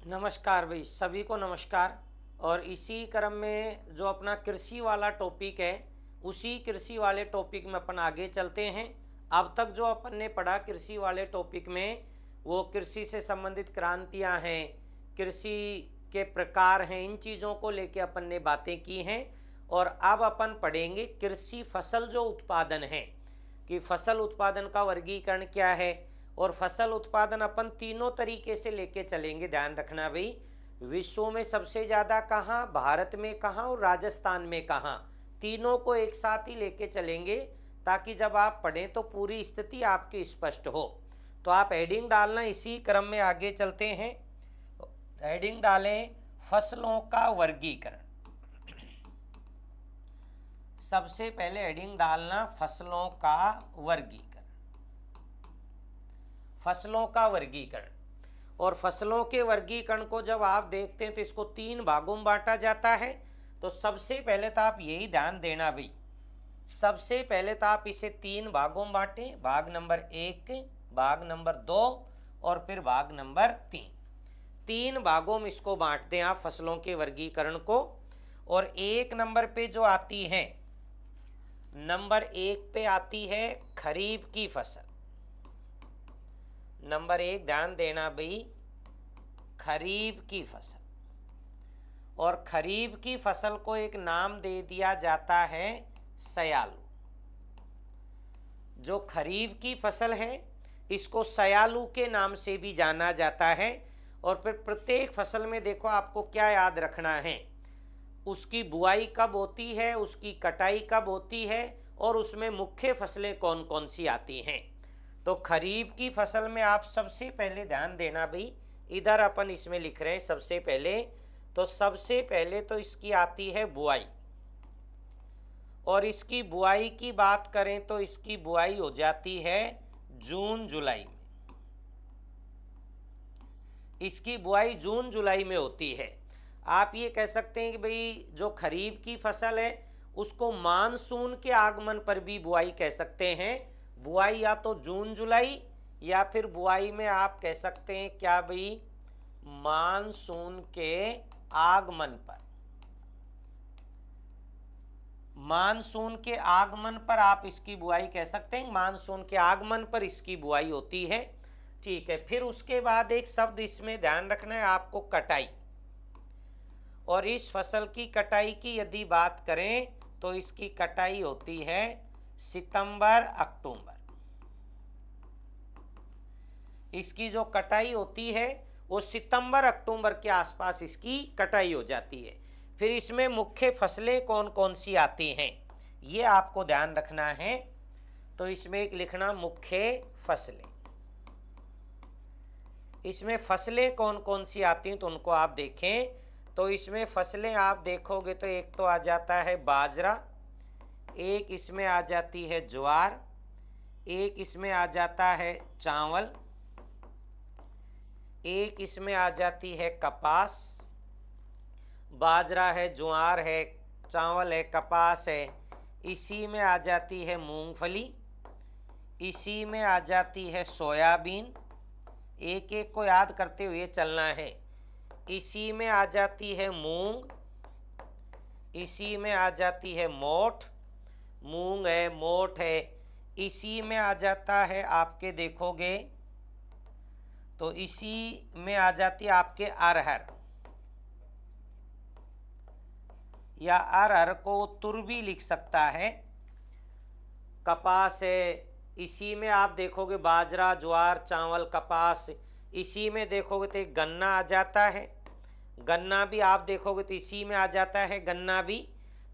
नमस्कार भाई, सभी को नमस्कार। और इसी क्रम में जो अपना कृषि वाला टॉपिक है, उसी कृषि वाले टॉपिक में अपन आगे चलते हैं। अब तक जो अपन ने पढ़ा कृषि वाले टॉपिक में, वो कृषि से संबंधित क्रांतियां हैं, कृषि के प्रकार हैं, इन चीज़ों को लेके अपन ने बातें की हैं। और अब अपन पढ़ेंगे कृषि फसल जो उत्पादन है, कि फसल उत्पादन का वर्गीकरण क्या है। और फसल उत्पादन अपन तीनों तरीके से लेके चलेंगे, ध्यान रखना भाई। विश्व में सबसे ज़्यादा कहाँ, भारत में कहाँ और राजस्थान में कहाँ, तीनों को एक साथ ही लेके चलेंगे, ताकि जब आप पढ़ें तो पूरी स्थिति आपकी स्पष्ट हो। तो आप हेडिंग डालना, इसी क्रम में आगे चलते हैं। हेडिंग डालें फसलों का वर्गीकरण। सबसे पहले हेडिंग डालना फसलों का वर्गीकरण। फसलों का वर्गीकरण। और फसलों के वर्गीकरण को जब आप देखते हैं तो इसको तीन भागों में बांटा जाता है। तो सबसे पहले तो आप यही ध्यान देना भाई, सबसे पहले तो आप इसे तीन भागों में बांटें, भाग नंबर 1, भाग नंबर 2 और फिर भाग नंबर 3। तीन भागों में इसको बांट दें आप फसलों के वर्गीकरण को। और एक नंबर पे जो आती है, नंबर 1 पे आती है खरीफ की फसल। नंबर 1 ध्यान देना भाई, खरीफ की फसल। और खरीफ की फसल को एक नाम दे दिया जाता है सयालू। जो खरीफ की फसल है, इसको सयालू के नाम से भी जाना जाता है। और फिर प्रत्येक फसल में देखो आपको क्या याद रखना है, उसकी बुआई कब होती है, उसकी कटाई कब होती है, और उसमें मुख्य फसलें कौन कौन सी आती हैं। तो खरीफ की फसल में आप सबसे पहले ध्यान देना भाई, इधर अपन इसमें लिख रहे हैं सबसे पहले। तो सबसे पहले तो इसकी आती है बुआई। और इसकी बुआई की बात करें तो इसकी बुआई हो जाती है जून जुलाई में। इसकी बुआई जून जुलाई में होती है। आप ये कह सकते हैं कि भाई जो खरीफ की फसल है, उसको मानसून के आगमन पर भी बुआई कह सकते हैं। बुआई या तो जून जुलाई, या फिर बुआई में आप कह सकते हैं क्या भाई, मानसून के आगमन पर। मानसून के आगमन पर आप इसकी बुआई कह सकते हैं, मानसून के आगमन पर इसकी बुआई होती है। ठीक है, फिर उसके बाद एक शब्द इसमें ध्यान रखना है आपको, कटाई। और इस फसल की कटाई की यदि बात करें तो इसकी कटाई होती है सितंबर अक्टूबर। इसकी जो कटाई होती है वो सितंबर अक्टूबर के आसपास इसकी कटाई हो जाती है। फिर इसमें मुख्य फसलें कौन कौन सी आती हैं, ये आपको ध्यान रखना है। तो इसमें एक लिखना मुख्य फसलें। इसमें फसलें कौन कौन सी आती हैं तो उनको आप देखें। तो इसमें फसलें आप देखोगे तो एक तो आ जाता है बाजरा, एक इसमें आ जाती है ज्वार, एक इसमें आ जाता है चावल, एक इसमें आ जाती है कपास। बाजरा है, ज्वार है, चावल है, कपास है। इसी में आ जाती है मूंगफली, इसी में आ जाती है सोयाबीन। एक एक को याद करते हुए चलना है। इसी में आ जाती है मूंग, इसी में आ जाती है मोठ, मूंग है, मोठ है। इसी में आ जाता है आपके देखोगे तो इसी में आ जाती है आपके अरहर, या अरहर को तुर भी लिख सकता है। कपास है, इसी में आप देखोगे बाजरा, ज्वार, चावल, कपास। इसी में देखोगे तो एक गन्ना आ जाता है, गन्ना भी आप देखोगे तो इसी में आ जाता है, गन्ना भी।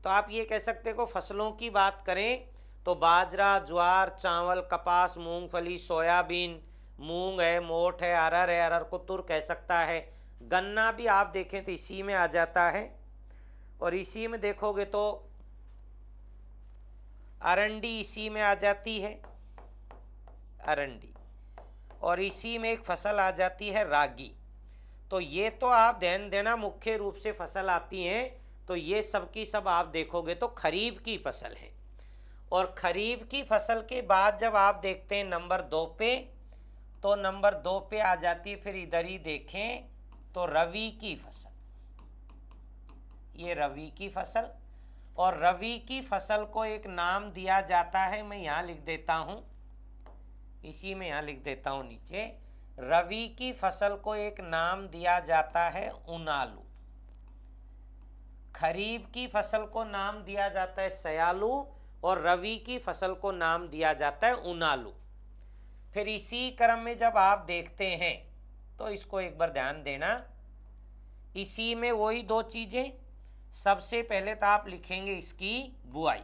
तो आप ये कह सकते हो फसलों की बात करें तो बाजरा, ज्वार, चावल, कपास, मूंगफली, सोयाबीन, मूंग है, मोठ है, अरहर है, अरहर को तुर कह सकता है। गन्ना भी आप देखें तो इसी में आ जाता है। और इसी में देखोगे तो अरंडी इसी में आ जाती है, अरंडी। और इसी में एक फसल आ जाती है रागी। तो ये तो आप ध्यान देना, मुख्य रूप से फसल आती हैं। तो ये सब की सब आप देखोगे तो खरीफ की फसल है। और खरीफ की फसल के बाद जब आप देखते हैं नंबर 2 पे, तो नंबर 2 पे आ जाती है, फिर इधर ही देखें तो रवि की फसल, ये रवि की फसल। और रवि की फसल को एक नाम दिया जाता है, मैं यहाँ लिख देता हूँ, इसी में यहाँ लिख देता हूँ नीचे, रवि की फसल को एक नाम दिया जाता है उनालू। खरीफ की फसल को नाम दिया जाता है सयालू और रवि की फसल को नाम दिया जाता है उनालू। फिर इसी क्रम में जब आप देखते हैं तो इसको एक बार ध्यान देना, इसी में वही दो चीजें, सबसे पहले तो आप लिखेंगे इसकी बुआई,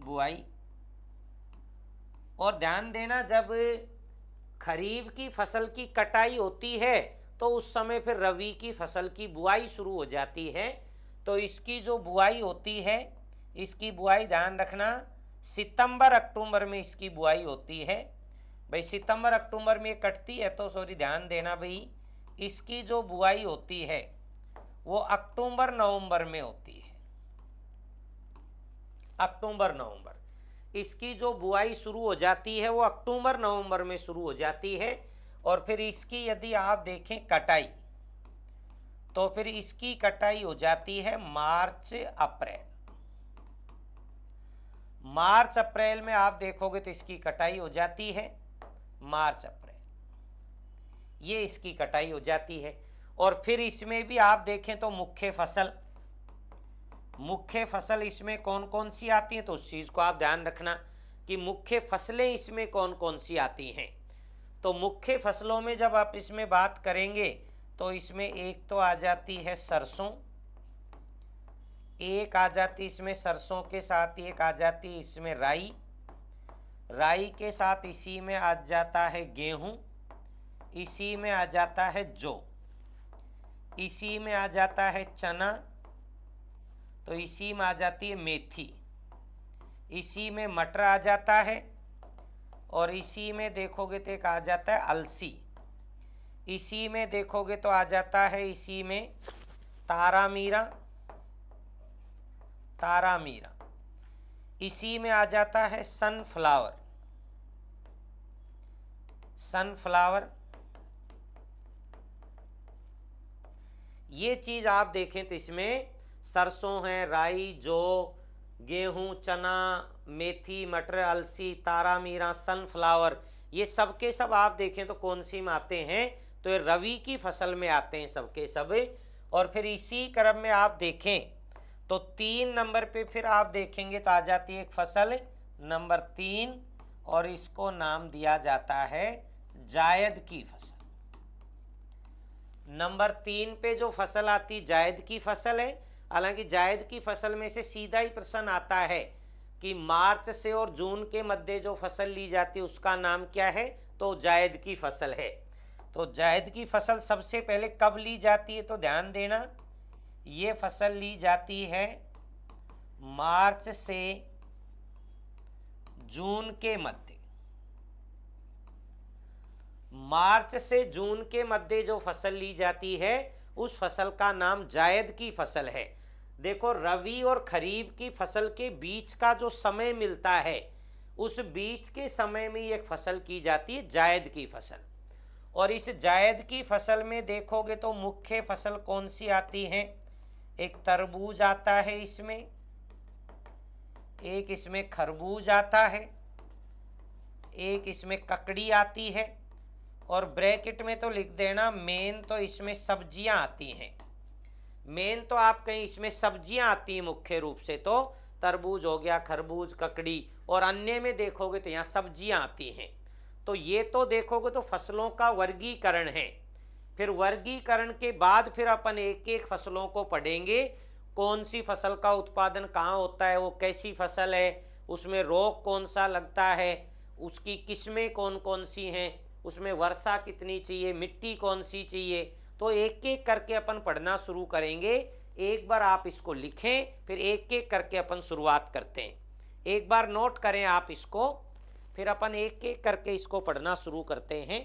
बुआई। और ध्यान देना जब खरीफ की फसल की कटाई होती है तो उस समय फिर रवि की फसल की बुआई शुरू हो जाती है। तो इसकी जो बुआई होती है, इसकी बुआई ध्यान रखना सितंबर अक्टूबर में इसकी बुआई होती है। भाई सितंबर अक्टूबर में कटती है तो सॉरी ध्यान देना भाई, इसकी जो बुआई होती है वो अक्टूबर नवंबर में होती है, अक्टूबर नवंबर। इसकी जो बुआई शुरू हो जाती है वो अक्टूबर नवंबर में शुरू हो जाती है। और फिर इसकी यदि आप देखें कटाई, तो फिर इसकी कटाई हो जाती है मार्च अप्रैल। मार्च अप्रैल में आप देखोगे तो इसकी कटाई हो जाती है मार्च अप्रैल, ये इसकी कटाई हो जाती है। और फिर इसमें भी आप देखें तो मुख्य फसल, मुख्य फसल इसमें कौन कौन सी आती हैं, तो उस चीज को आप ध्यान रखना कि मुख्य फसलें इसमें कौन कौन सी आती हैं। तो मुख्य फसलों में जब आप इसमें बात करेंगे तो इसमें एक तो आ जाती है सरसों, एक आ जाती इसमें सरसों के साथ एक आ जाती है इसमें राई, राई के साथ इसी में आ जाता है गेहूं, इसी में आ जाता है जौ, इसी में आ जाता है चना, तो इसी में आ जाती है मेथी, इसी में मटर आ जाता है, और इसी में देखोगे तो एक आ जाता है अलसी, इसी में देखोगे तो आ जाता है इसी में तारा मीरा, तारा मीरा, इसी में आ जाता है सनफ्लावर, सनफ्लावर। ये चीज आप देखें तो इसमें सरसों है, राई, जौ, गेहूं, चना, मेथी, मटर, अलसी, तारा मीरा, सनफ्लावर, ये सब के सब आप देखें तो कौन सी में आते हैं, तो ये रवि की फसल में आते हैं सब के सब। और फिर इसी क्रम में आप देखें तो 3 नंबर पे फिर आप देखेंगे तो आ जाती है एक फसल नंबर 3, और इसको नाम दिया जाता है जायद की फसल। नंबर 3 पे जो फसल आती जायद की फसल है। हालांकि जायद की फसल में से सीधा ही प्रश्न आता है कि मार्च से और जून के मध्य जो फसल ली जाती है उसका नाम क्या है, तो जायद की फसल है। तो जायद की फसल सबसे पहले कब ली जाती है, तो ध्यान देना ये फसल ली जाती है मार्च से जून के मध्य, मार्च से जून के मध्य जो फसल ली जाती है उस फसल का नाम जायद की फसल है। देखो रबी और खरीफ की फसल के बीच का जो समय मिलता है उस बीच के समय में एक फसल की जाती है जायद की फसल। और इस जायद की फसल में देखोगे तो मुख्य फसल कौन सी आती है, एक तरबूज आता है इसमें, एक इसमें खरबूज आता है, एक इसमें ककड़ी आती है, और ब्रैकेट में तो लिख देना मेन तो इसमें सब्जियां आती हैं। मेन तो आप कहीं इसमें सब्जियां आती हैं मुख्य रूप से, तो तरबूज हो गया, खरबूज, ककड़ी, और अन्य में देखोगे तो यहाँ सब्जियां आती हैं। तो ये तो देखोगे तो फसलों का वर्गीकरण है। फिर वर्गीकरण के बाद फिर अपन एक एक फसलों को पढ़ेंगे, कौन सी फसल का उत्पादन कहाँ होता है, वो कैसी फसल है, उसमें रोग कौन सा लगता है, उसकी किस्में कौन कौन सी हैं, उसमें वर्षा कितनी चाहिए, मिट्टी कौन सी चाहिए। तो एक एक करके अपन पढ़ना शुरू करेंगे। एक बार आप इसको लिखें, फिर एक एक करके अपन शुरुआत करते हैं। एक बार नोट करें आप इसको, फिर अपन एक एक करके इसको पढ़ना शुरू करते हैं।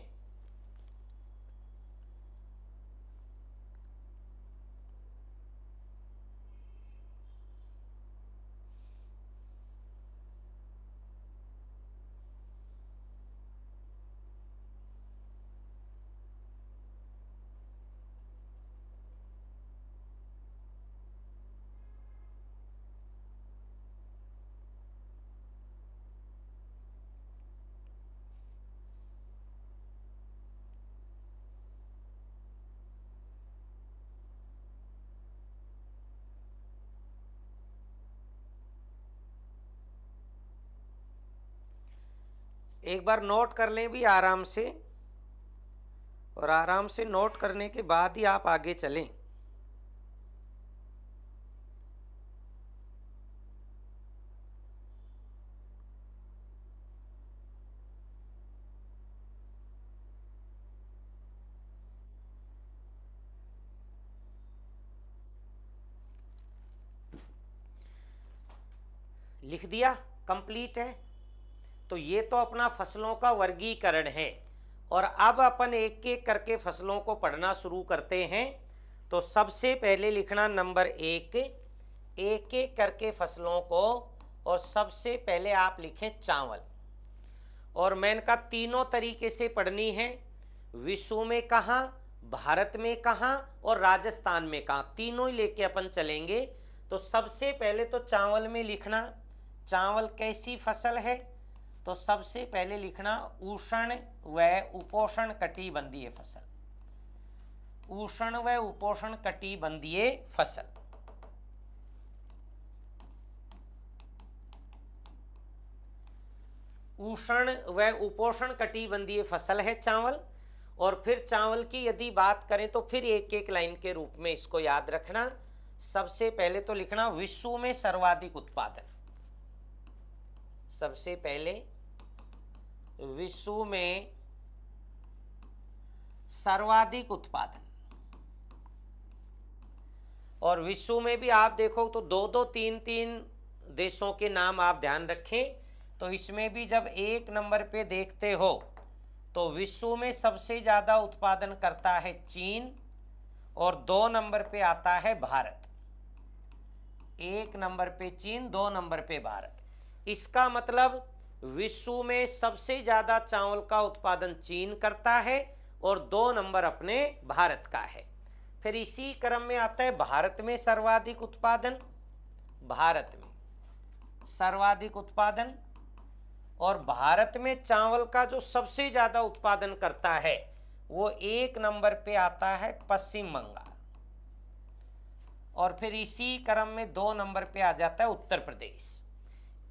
एक बार नोट कर लें भी आराम से, और आराम से नोट करने के बाद ही आप आगे चलें। लिख दिया, कंप्लीट है। तो ये तो अपना फसलों का वर्गीकरण है, और अब अपन एक एक करके फसलों को पढ़ना शुरू करते हैं। तो सबसे पहले लिखना नंबर 1, एक एक करके फसलों को, और सबसे पहले आप लिखें चावल। और मैंने कहा तीनों तरीके से पढ़नी है, विश्व में कहाँ, भारत में कहाँ और राजस्थान में कहाँ, तीनों ही लेके अपन चलेंगे। तो सबसे पहले तो चावल में लिखना, चावल कैसी फसल है, तो सबसे पहले लिखना उष्ण व उपोष्ण कटिबंधीय फसल, उष्ण व उपोष्ण कटिबंधीय फसल। उष्ण व उपोष्ण कटिबंधीय फसल है चावल। और फिर चावल की यदि बात करें तो फिर एक एक लाइन के रूप में इसको याद रखना। सबसे पहले तो लिखना विश्व में सर्वाधिक उत्पादन, सबसे पहले विश्व में सर्वाधिक उत्पादन। और विश्व में भी आप देखो तो 2-2, 3-3 देशों के नाम आप ध्यान रखें। तो इसमें भी जब 1 नंबर पे देखते हो तो विश्व में सबसे ज़्यादा उत्पादन करता है चीन, और 2 नंबर पे आता है भारत। 1 नंबर पे चीन, 2 नंबर पे भारत। इसका मतलब विश्व में सबसे ज़्यादा चावल का उत्पादन चीन करता है और 2 नंबर अपने भारत का है। फिर इसी क्रम में आता है भारत में सर्वाधिक उत्पादन, भारत में सर्वाधिक उत्पादन। और भारत में चावल का जो सबसे ज़्यादा उत्पादन करता है वो 1 नंबर पे आता है पश्चिम बंगाल। और फिर इसी क्रम में 2 नंबर पे आ जाता है उत्तर प्रदेश।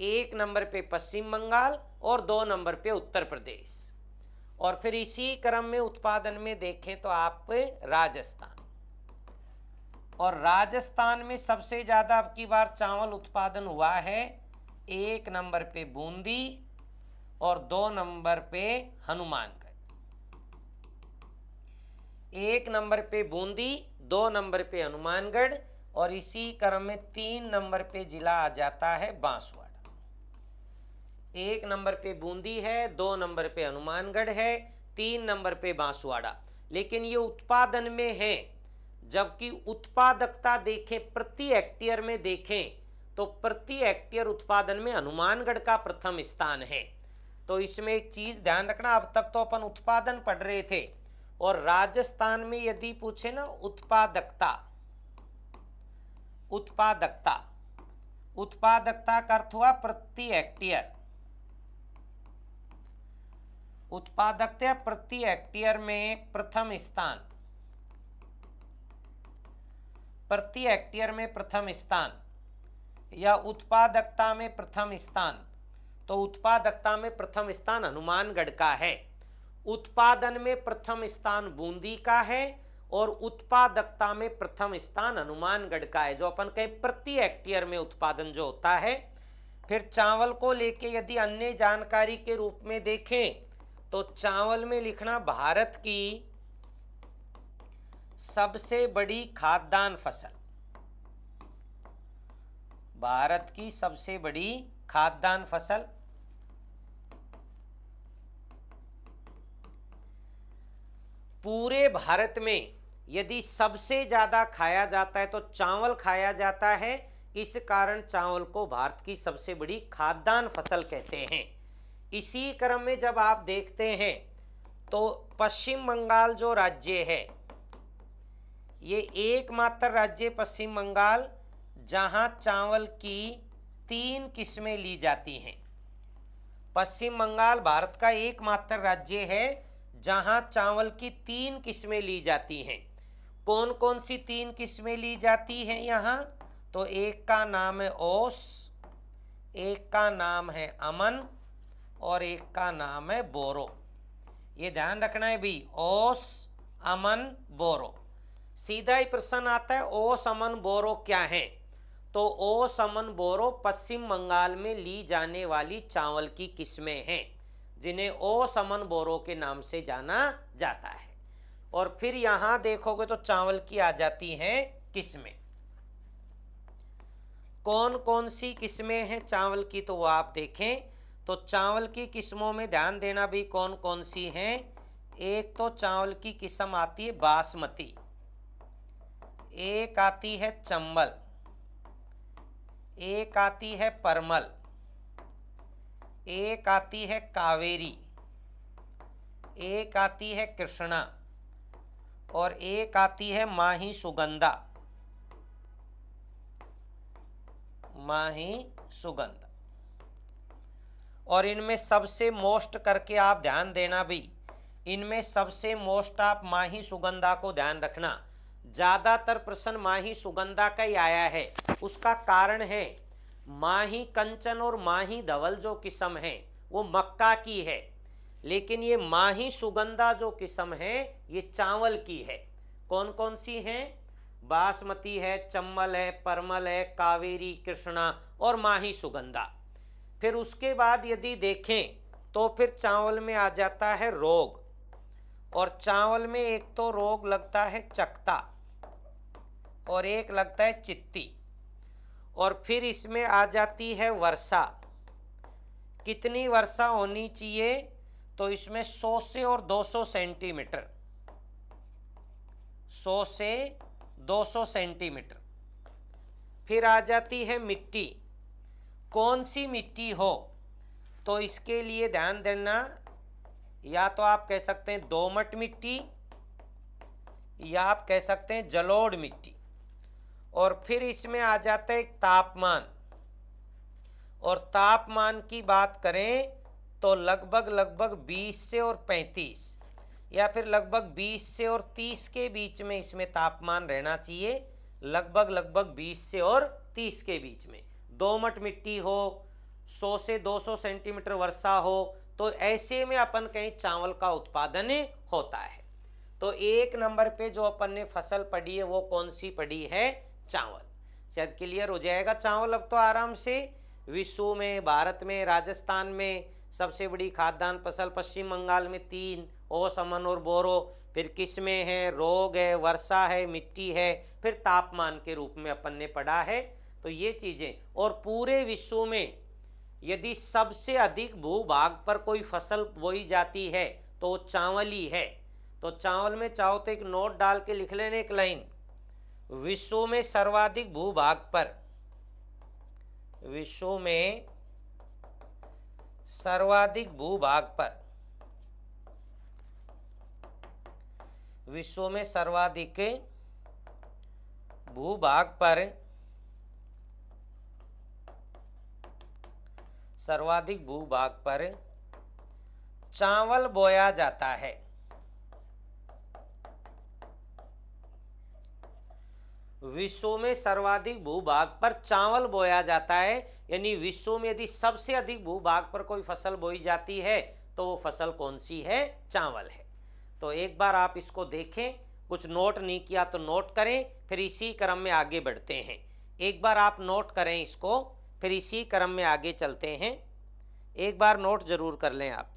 1 नंबर पे पश्चिम बंगाल और 2 नंबर पे उत्तर प्रदेश। और फिर इसी क्रम में उत्पादन में देखें तो आप राजस्थान, और राजस्थान में सबसे ज़्यादा अब की बार चावल उत्पादन हुआ है 1 नंबर पे बूंदी और 2 नंबर पे हनुमानगढ़। 1 नंबर पे बूंदी, 2 नंबर पे हनुमानगढ़, और इसी क्रम में 3 नंबर पे जिला आ जाता है बांसवाड़ा। 1 नंबर पे बूंदी है, 2 नंबर पे हनुमानगढ़ है, 3 नंबर पे बांसवाड़ा। लेकिन ये उत्पादन में है, जबकि उत्पादकता देखें, प्रति हेक्टेयर में देखें तो प्रति हेक्टेयर उत्पादन में हनुमानगढ़ का प्रथम स्थान है। तो इसमें एक चीज ध्यान रखना, अब तक तो अपन उत्पादन पढ़ रहे थे, और राजस्थान में यदि पूछे ना उत्पादकता, उत्पादकता, उत्पादकता का अर्थ हुआ प्रति हेक्टेयर, उत्पादकता प्रति हेक्टेयर में प्रथम स्थान, प्रति हेक्टेयर में प्रथम स्थान, या उत्पादकता में प्रथम स्थान। तो उत्पादकता में प्रथम स्थान हनुमानगढ़ का है, उत्पादन में प्रथम स्थान बूंदी का है, और उत्पादकता में प्रथम स्थान हनुमानगढ़ का है, जो अपन कहें प्रति हेक्टेयर में उत्पादन जो होता है। फिर चावल को लेके यदि अन्य जानकारी के रूप में देखें तो चावल में लिखना भारत की सबसे बड़ी खाद्यान्न फसल, भारत की सबसे बड़ी खाद्यान्न फसल। पूरे भारत में यदि सबसे ज्यादा खाया जाता है तो चावल खाया जाता है, इस कारण चावल को भारत की सबसे बड़ी खाद्यान्न फसल कहते हैं। इसी क्रम में जब आप देखते हैं तो पश्चिम बंगाल जो राज्य है, ये एकमात्र राज्य पश्चिम बंगाल जहां चावल की 3 किस्में ली जाती हैं। पश्चिम बंगाल भारत का एकमात्र राज्य है जहां चावल की 3 किस्में ली जाती हैं। कौन कौन सी 3 किस्में ली जाती हैं यहाँ? तो एक का नाम है ओस, एक का नाम है अमन, और एक का नाम है बोरो। ये ध्यान रखना है भी, ओस अमन बोरो। सीधा ही प्रश्न आता है ओस अमन बोरो क्या है, तो ओस अमन बोरो पश्चिम बंगाल में ली जाने वाली चावल की किस्में हैं जिन्हें ओस अमन बोरो के नाम से जाना जाता है। और फिर यहां देखोगे तो चावल की आ जाती हैं किस्में। कौन कौन सी किस्में हैं चावल की, तो वो आप देखें। तो चावल की किस्मों में ध्यान देना भी कौन कौन सी हैं। एक तो चावल की किस्म आती है बासमती, एक आती है चंबल, एक आती है परमल, एक आती है कावेरी, एक आती है कृष्णा और एक आती है माही सुगंधा। माही सुगंधा। और इनमें सबसे मोस्ट करके आप ध्यान देना भी, इनमें सबसे मोस्ट आप माही सुगंधा को ध्यान रखना। ज्यादातर प्रश्न माही सुगंधा का ही आया है। उसका कारण है माही कंचन और माही धवल जो किस्म है वो मक्का की है, लेकिन ये माही सुगंधा जो किस्म है ये चावल की है। कौन कौन सी हैं, बासमती है, चंबल है, परमल है, कावेरी, कृष्णा और माही सुगंधा। फिर उसके बाद यदि देखें तो फिर चावल में आ जाता है रोग, और चावल में एक तो रोग लगता है चकता और एक लगता है चित्ती। और फिर इसमें आ जाती है वर्षा। कितनी वर्षा होनी चाहिए, तो इसमें 100 से और 200 सेंटीमीटर, 100 से 200 सेंटीमीटर। फिर आ जाती है मिट्टी। कौन सी मिट्टी हो, तो इसके लिए ध्यान देना, या तो आप कह सकते हैं दोमट मिट्टी या आप कह सकते हैं जलोढ़ मिट्टी। और फिर इसमें आ जाता है एक तापमान, और तापमान की बात करें तो लगभग 20 से और 35 या फिर लगभग 20 से और 30 के बीच में इसमें तापमान रहना चाहिए। लगभग 20 से और 30 के बीच में दोमट मिट्टी हो, 100 से 200 सेंटीमीटर वर्षा हो, तो ऐसे में अपन कहीं चावल का उत्पादन होता है। तो एक नंबर पे जो अपन ने फसल पढ़ी है वो कौन सी पढ़ी है, चावल। शायद क्लियर हो जाएगा चावल अब तो आराम से। विश्व में, भारत में, राजस्थान में सबसे बड़ी खाद्यान्न फसल, पश्चिम बंगाल में 3, ओस अमन और बोरो। फिर किस्में हैं, रोग है, वर्षा है, मिट्टी है, फिर तापमान के रूप में अपन ने पढ़ा है। तो ये चीजें, और पूरे विश्व में यदि सबसे अधिक भूभाग पर कोई फसल बोई जाती है तो चावल ही है। तो चावल में चाहो तो एक नोट डाल के लिख लेने एक लाइन, विश्व में सर्वाधिक भूभाग पर, विश्व में सर्वाधिक भूभाग पर, विश्व में सर्वाधिक भूभाग पर, सर्वाधिक भूभाग पर चावल बोया जाता है। विश्व में सर्वाधिक भूभाग पर चावल बोया जाता है, यानी विश्व में यदि सबसे अधिक भूभाग पर कोई फसल बोई जाती है तो वो फसल कौन सी है, चावल है। तो एक बार आप इसको देखें, कुछ नोट नहीं किया तो नोट करें, फिर इसी क्रम में आगे बढ़ते हैं। एक बार आप नोट करें इसको, फिर इसी क्रम में आगे चलते हैं। एक बार नोट जरूर कर लें आप।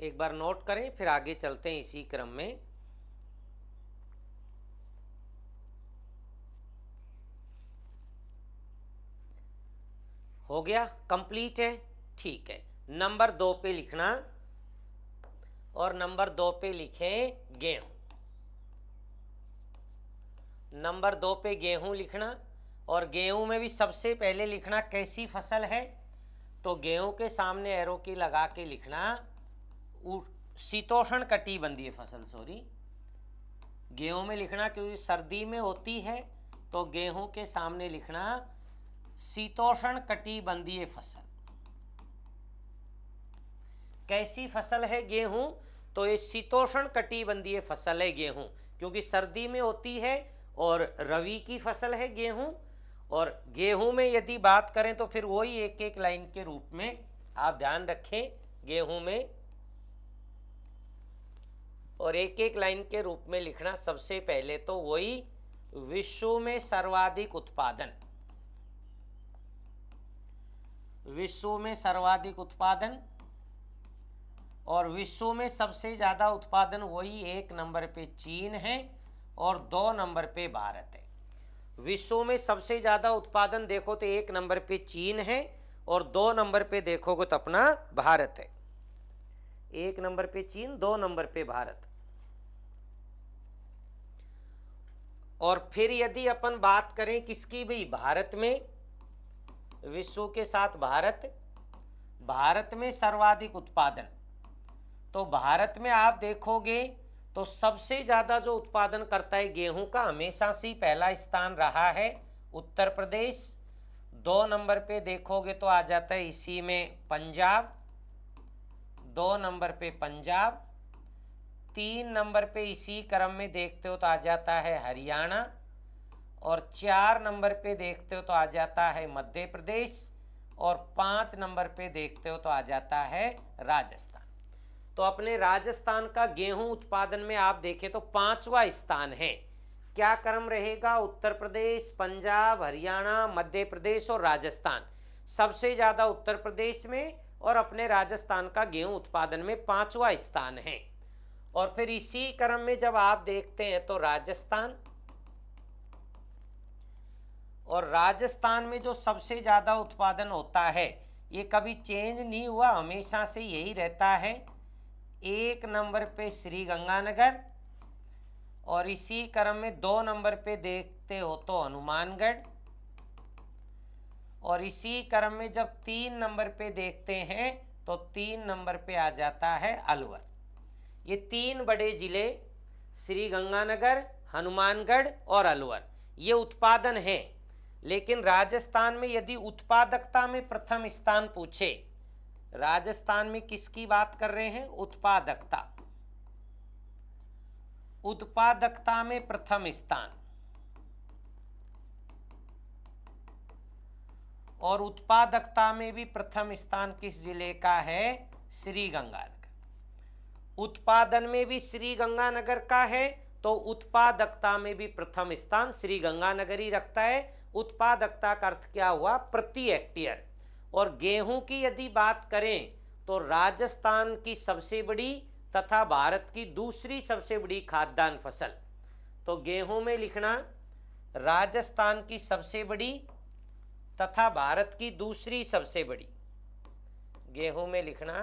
एक बार नोट करें, फिर आगे चलते हैं इसी क्रम में। हो गया, कंप्लीट है, ठीक है। नंबर 2 पे लिखना, और नंबर 2 पे लिखें गेहूं। नंबर 2 पे गेहूं लिखना, और गेहूं में भी सबसे पहले लिखना कैसी फसल है, तो गेहूं के सामने एरो की लगा के लिखना शीतोष्ण कटिबंधीय फसल, सॉरी गेहूं में लिखना क्योंकि सर्दी में होती है, तो गेहूं के सामने लिखना शीतोष्ण कटिबंधीय फसल। कैसी फसल है गेहूं? तो ये शीतोष्ण कटिबंधीय फसल है गेहूं, क्योंकि सर्दी में होती है और रबी की फसल है गेहूं। और गेहूं में यदि बात करें तो फिर वही एक एक लाइन के रूप में आप ध्यान रखें गेहूं में, और एक एक लाइन के रूप में लिखना। सबसे पहले तो वही विश्व में सर्वाधिक उत्पादन, विश्व में सर्वाधिक उत्पादन, और विश्व में सबसे ज़्यादा उत्पादन वही 1 नंबर पे चीन है और 2 नंबर पे भारत है। विश्व में सबसे ज़्यादा उत्पादन देखो तो 1 नंबर पे चीन है और 2 नंबर पे देखोगे तो अपना भारत है। 1 नंबर पे चीन, 2 नंबर पे भारत। और फिर यदि अपन बात करें किसकी भी, भारत में, विश्व के साथ भारत में सर्वाधिक उत्पादन, तो भारत में आप देखोगे तो सबसे ज़्यादा जो उत्पादन करता है गेहूं का, हमेशा से पहला स्थान रहा है उत्तर प्रदेश। 2 नंबर पे देखोगे तो आ जाता है इसी में पंजाब, 2 नंबर पे पंजाब। 3 नंबर पे इसी क्रम में देखते हो तो आ जाता है हरियाणा, और 4 नंबर पे देखते हो तो आ जाता है मध्य प्रदेश, और 5 नंबर पे देखते हो तो आ जाता है राजस्थान। तो अपने राजस्थान का गेहूं उत्पादन में आप देखें तो 5वां स्थान है। क्या क्रम रहेगा? उत्तर प्रदेश, पंजाब, हरियाणा, मध्य प्रदेश और राजस्थान। सबसे ज़्यादा उत्तर प्रदेश में और अपने राजस्थान का गेहूं उत्पादन में 5वां स्थान है। और फिर इसी क्रम में जब आप देखते हैं तो राजस्थान, और राजस्थान में जो सबसे ज़्यादा उत्पादन होता है ये कभी चेंज नहीं हुआ, हमेशा से यही रहता है। 1 नंबर पे श्री गंगानगर, और इसी क्रम में 2 नंबर पे देखते हो तो हनुमानगढ़, और इसी क्रम में जब 3 नंबर पे देखते हैं तो 3 नंबर पे आ जाता है अलवर। ये 3 बड़े जिले श्री गंगानगर, हनुमानगढ़ और अलवर, ये उत्पादन है। लेकिन राजस्थान में यदि उत्पादकता में प्रथम स्थान पूछे, राजस्थान में किसकी बात कर रहे हैं? उत्पादकता, उत्पादकता में प्रथम स्थान, और उत्पादकता में भी प्रथम स्थान किस जिले का है? श्री गंगानगर। उत्पादन में भी श्री गंगानगर का है, तो उत्पादकता में भी प्रथम स्थान श्री गंगानगर ही रखता है। उत्पादकता का अर्थ क्या हुआ? प्रति हेक्टेयर। और गेहूं की यदि बात करें तो राजस्थान की सबसे बड़ी तथा भारत की दूसरी सबसे बड़ी खाद्यान्न फसल। तो गेहूं में लिखना राजस्थान की सबसे बड़ी तथा भारत की दूसरी सबसे बड़ी, गेहूं में लिखना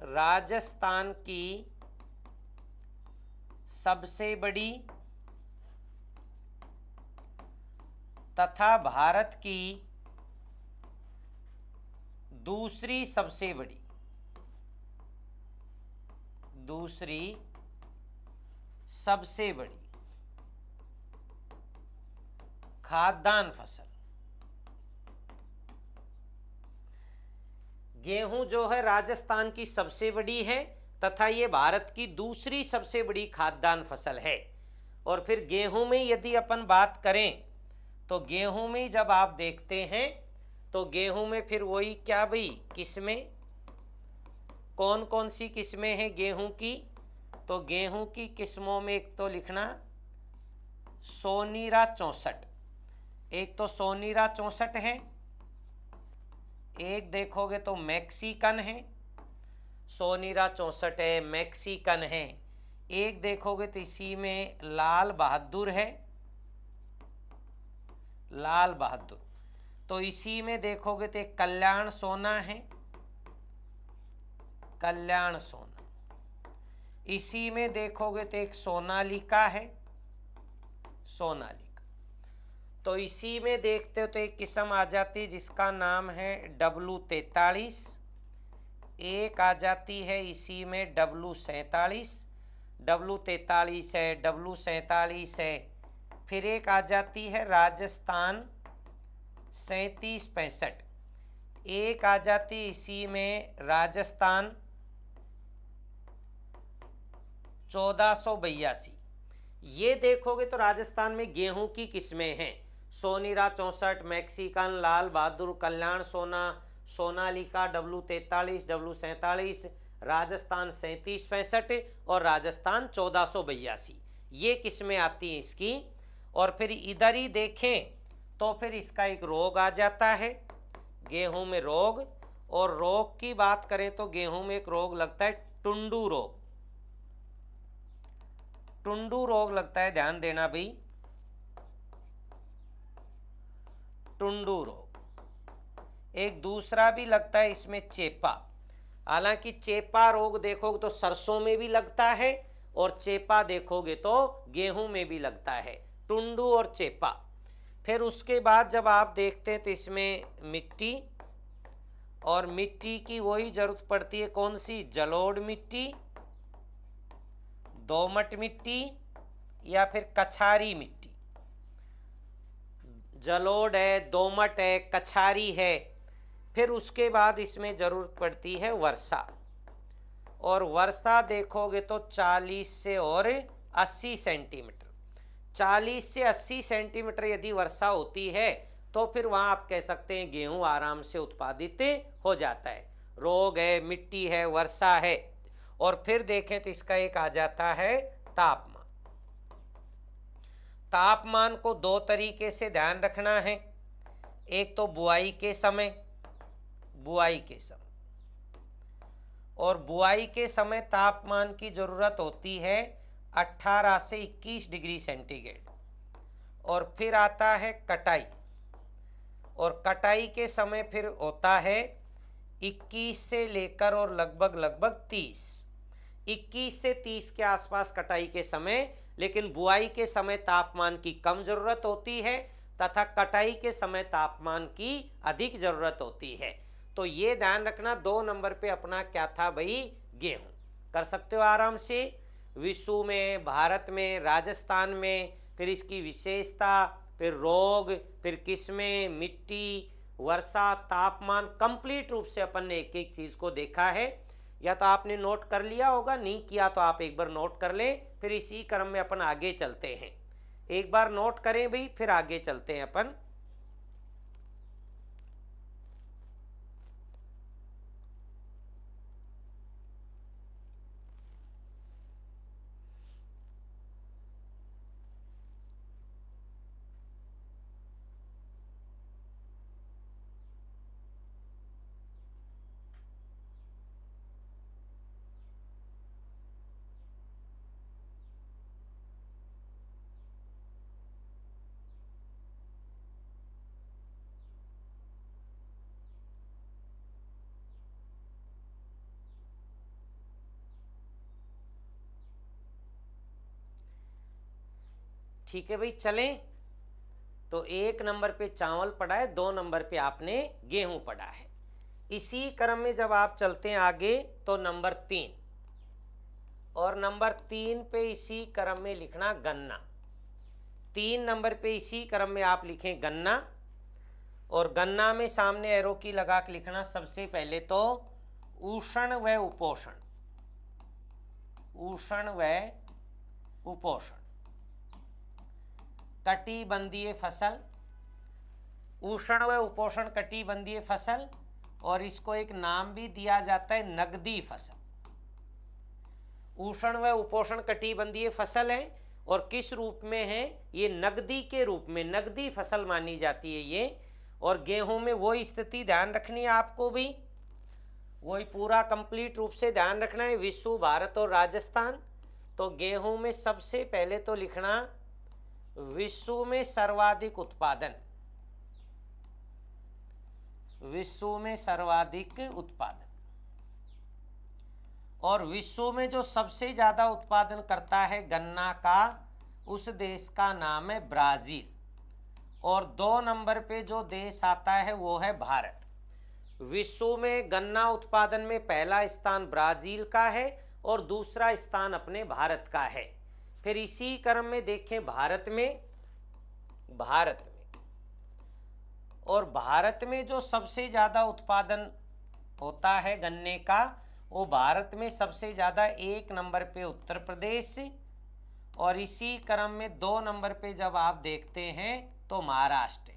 राजस्थान की सबसे बड़ी तथा भारत की दूसरी सबसे बड़ी, दूसरी सबसे बड़ी खाद्यान्न फसल। गेहूं जो है राजस्थान की सबसे बड़ी है तथा ये भारत की दूसरी सबसे बड़ी खाद्यान्न फसल है। और फिर गेहूं में यदि अपन बात करें तो गेहूं में जब आप देखते हैं तो गेहूं में फिर वही क्या भाई, किस्में, कौन कौन सी किस्में हैं गेहूं की? तो गेहूं की किस्मों में एक तो लिखना सोनीरा 64, एक तो सोनीरा 64 है, एक देखोगे तो मैक्सिकन है, सोनीरा 64 है, मैक्सिकन है। एक देखोगे तो इसी में लाल बहादुर है, लाल बहादुर। तो इसी में देखोगे तो एक कल्याण सोना है, कल्याण सोना। इसी में देखोगे तो एक सोनालिका है, सोनालिका। तो इसी में देखते हो तो एक किस्म आ जाती है जिसका नाम है W43, एक आ जाती है इसी में W47, W43 है, W47 है, फिर एक आ जाती है राजस्थान 3765, एक आ जाती इसी में राजस्थान 1482। ये देखोगे तो राजस्थान में गेहूं की किस्में हैं, सोनीरा 64, मैक्सिकन, लाल बहादुर, कल्याण सोना, सोनालिका, W43, W47, राजस्थान 3765 और राजस्थान 1482, ये किस्में आती हैं इसकी। और फिर इधर ही देखें तो फिर इसका एक रोग आ जाता है, गेहूं में रोग। और रोग की बात करें तो गेहूं में एक रोग लगता है टुंडू रोग, टुंडू रोग लगता है, ध्यान देना भाई, टुंडू रोग। एक दूसरा भी लगता है इसमें चेपा, हालांकि चेपा रोग देखोगे तो सरसों में भी लगता है और चेपा देखोगे तो गेहूं में भी लगता है, टुंडू और चेपा। फिर उसके बाद जब आप देखते हैं तो इसमें मिट्टी, और मिट्टी की वही जरूरत पड़ती है, कौन सी, जलोढ़ मिट्टी, दोमट मिट्टी या फिर कछारी मिट्टी। जलोढ़ है, दोमट है, कछारी है। फिर उसके बाद इसमें ज़रूरत पड़ती है वर्षा, और वर्षा देखोगे तो 40 से और 80 सेंटीमीटर, 40 से 80 सेंटीमीटर यदि वर्षा होती है तो फिर वहाँ आप कह सकते हैं गेहूँ आराम से उत्पादित हो जाता है। रोग है, मिट्टी है, वर्षा है। और फिर देखें तो इसका एक आ जाता है तापमान। तापमान को दो तरीके से ध्यान रखना है, एक तो बुआई के समय, बुआई के समय, और बुआई के समय तापमान की ज़रूरत होती है 18 से 21 डिग्री सेंटीग्रेड। और फिर आता है कटाई, और कटाई के समय फिर होता है 21 से लेकर और लगभग 30, 21 से 30 के आसपास कटाई के समय। लेकिन बुआई के समय तापमान की कम ज़रूरत होती है तथा कटाई के समय तापमान की अधिक ज़रूरत होती है। तो ये ध्यान रखना, 2 नंबर पे अपना क्या था भाई, गेहूं। कर सकते हो आराम से, विश्व में, भारत में, राजस्थान में, फिर इसकी विशेषता, फिर रोग, फिर किस्में, मिट्टी, वर्षा, तापमान, कंप्लीट रूप से अपन ने एक एक चीज़ को देखा है। या तो आपने नोट कर लिया होगा, नहीं किया तो आप एक बार नोट कर लें, फिर इसी क्रम में अपन आगे चलते हैं। एक बार नोट करें भाई, फिर आगे चलते हैं अपन। ठीक है भाई, चलें। तो 1 नंबर पे चावल पड़ा है, 2 नंबर पे आपने गेहूं पड़ा है। इसी क्रम में जब आप चलते हैं आगे तो नंबर 3, और नंबर 3 पे इसी क्रम में लिखना गन्ना। 3 नंबर पे इसी क्रम में आप लिखें गन्ना, और गन्ना में सामने एरो की लगा के लिखना सबसे पहले तो उष्ण व उपोष्ण, उष्ण व उपोष्ण, कटिबंधीय फसल, उष्ण व उपोष्ण कटिबंधीय फसल। और इसको एक नाम भी दिया जाता है नगदी फसल। उष्ण व उपोष्ण कटिबंधीय फसल है, और किस रूप में है, ये नगदी के रूप में, नगदी फसल मानी जाती है ये। और गेहूं में वही स्थिति ध्यान रखनी है आपको भी, वही पूरा कंप्लीट रूप से ध्यान रखना है, विश्व, भारत और राजस्थान। तो गेहूं में सबसे पहले तो लिखना विश्व में सर्वाधिक उत्पादन, विश्व में सर्वाधिक उत्पादन। और विश्व में जो सबसे ज़्यादा उत्पादन करता है गन्ना का, उस देश का नाम है ब्राज़ील। और 2 नंबर पे जो देश आता है वो है भारत। विश्व में गन्ना उत्पादन में पहला स्थान ब्राजील का है और दूसरा स्थान अपने भारत का है। फिर इसी क्रम में देखें भारत में और भारत में जो सबसे ज़्यादा उत्पादन होता है गन्ने का, वो भारत में सबसे ज़्यादा 1 नंबर पे उत्तर प्रदेश, और इसी क्रम में 2 नंबर पे जब आप देखते हैं तो महाराष्ट्र।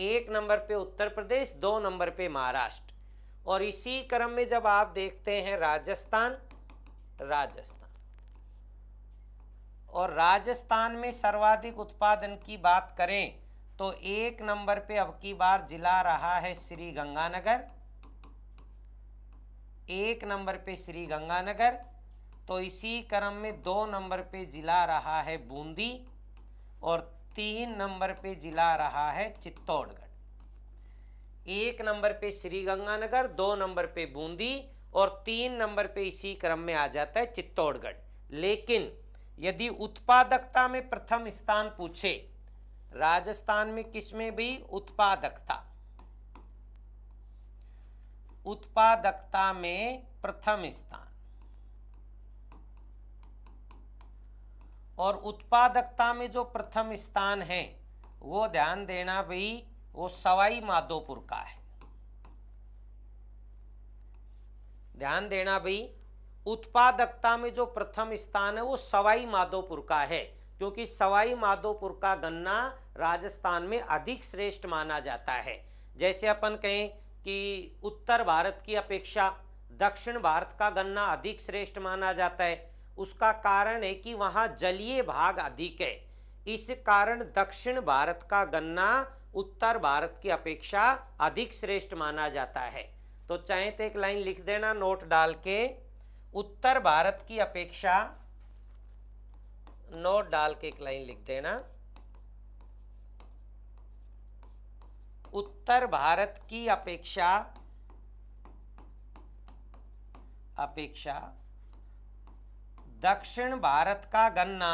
1 नंबर पे उत्तर प्रदेश, 2 नंबर पे महाराष्ट्र, और इसी क्रम में जब आप देखते हैं राजस्थान और राजस्थान में सर्वाधिक उत्पादन की बात करें तो 1 नंबर पे अब की बार जिला रहा है श्री गंगानगर, 1 नंबर पे श्री गंगानगर। तो इसी क्रम में 2 नंबर पे जिला रहा है बूंदी और 3 नंबर पे जिला रहा है चित्तौड़गढ़। 1 नंबर पे श्री गंगानगर, 2 नंबर पे बूंदी और 3 नंबर पे इसी क्रम में आ जाता है चित्तौड़गढ़। लेकिन यदि उत्पादकता में प्रथम स्थान पूछे, राजस्थान में किसमें भी उत्पादकता में प्रथम स्थान, और उत्पादकता में जो प्रथम स्थान है वो ध्यान देना भाई, वो सवाई माधोपुर का है। ध्यान देना भाई, उत्पादकता में जो प्रथम स्थान है वो सवाई माधोपुर का है, क्योंकि सवाई माधोपुर का गन्ना राजस्थान में अधिक श्रेष्ठ माना जाता है। जैसे अपन कहें कि उत्तर भारत की अपेक्षा दक्षिण भारत का गन्ना अधिक श्रेष्ठ माना जाता है, उसका कारण है कि वहाँ जलीय भाग अधिक है। इस कारण दक्षिण भारत का गन्ना उत्तर भारत की अपेक्षा अधिक श्रेष्ठ माना जाता है। तो चाहे तो एक लाइन लिख देना नोट डाल के, उत्तर भारत की अपेक्षा, नोट डाल के एक लाइन लिख देना, उत्तर भारत की अपेक्षा दक्षिण भारत का गन्ना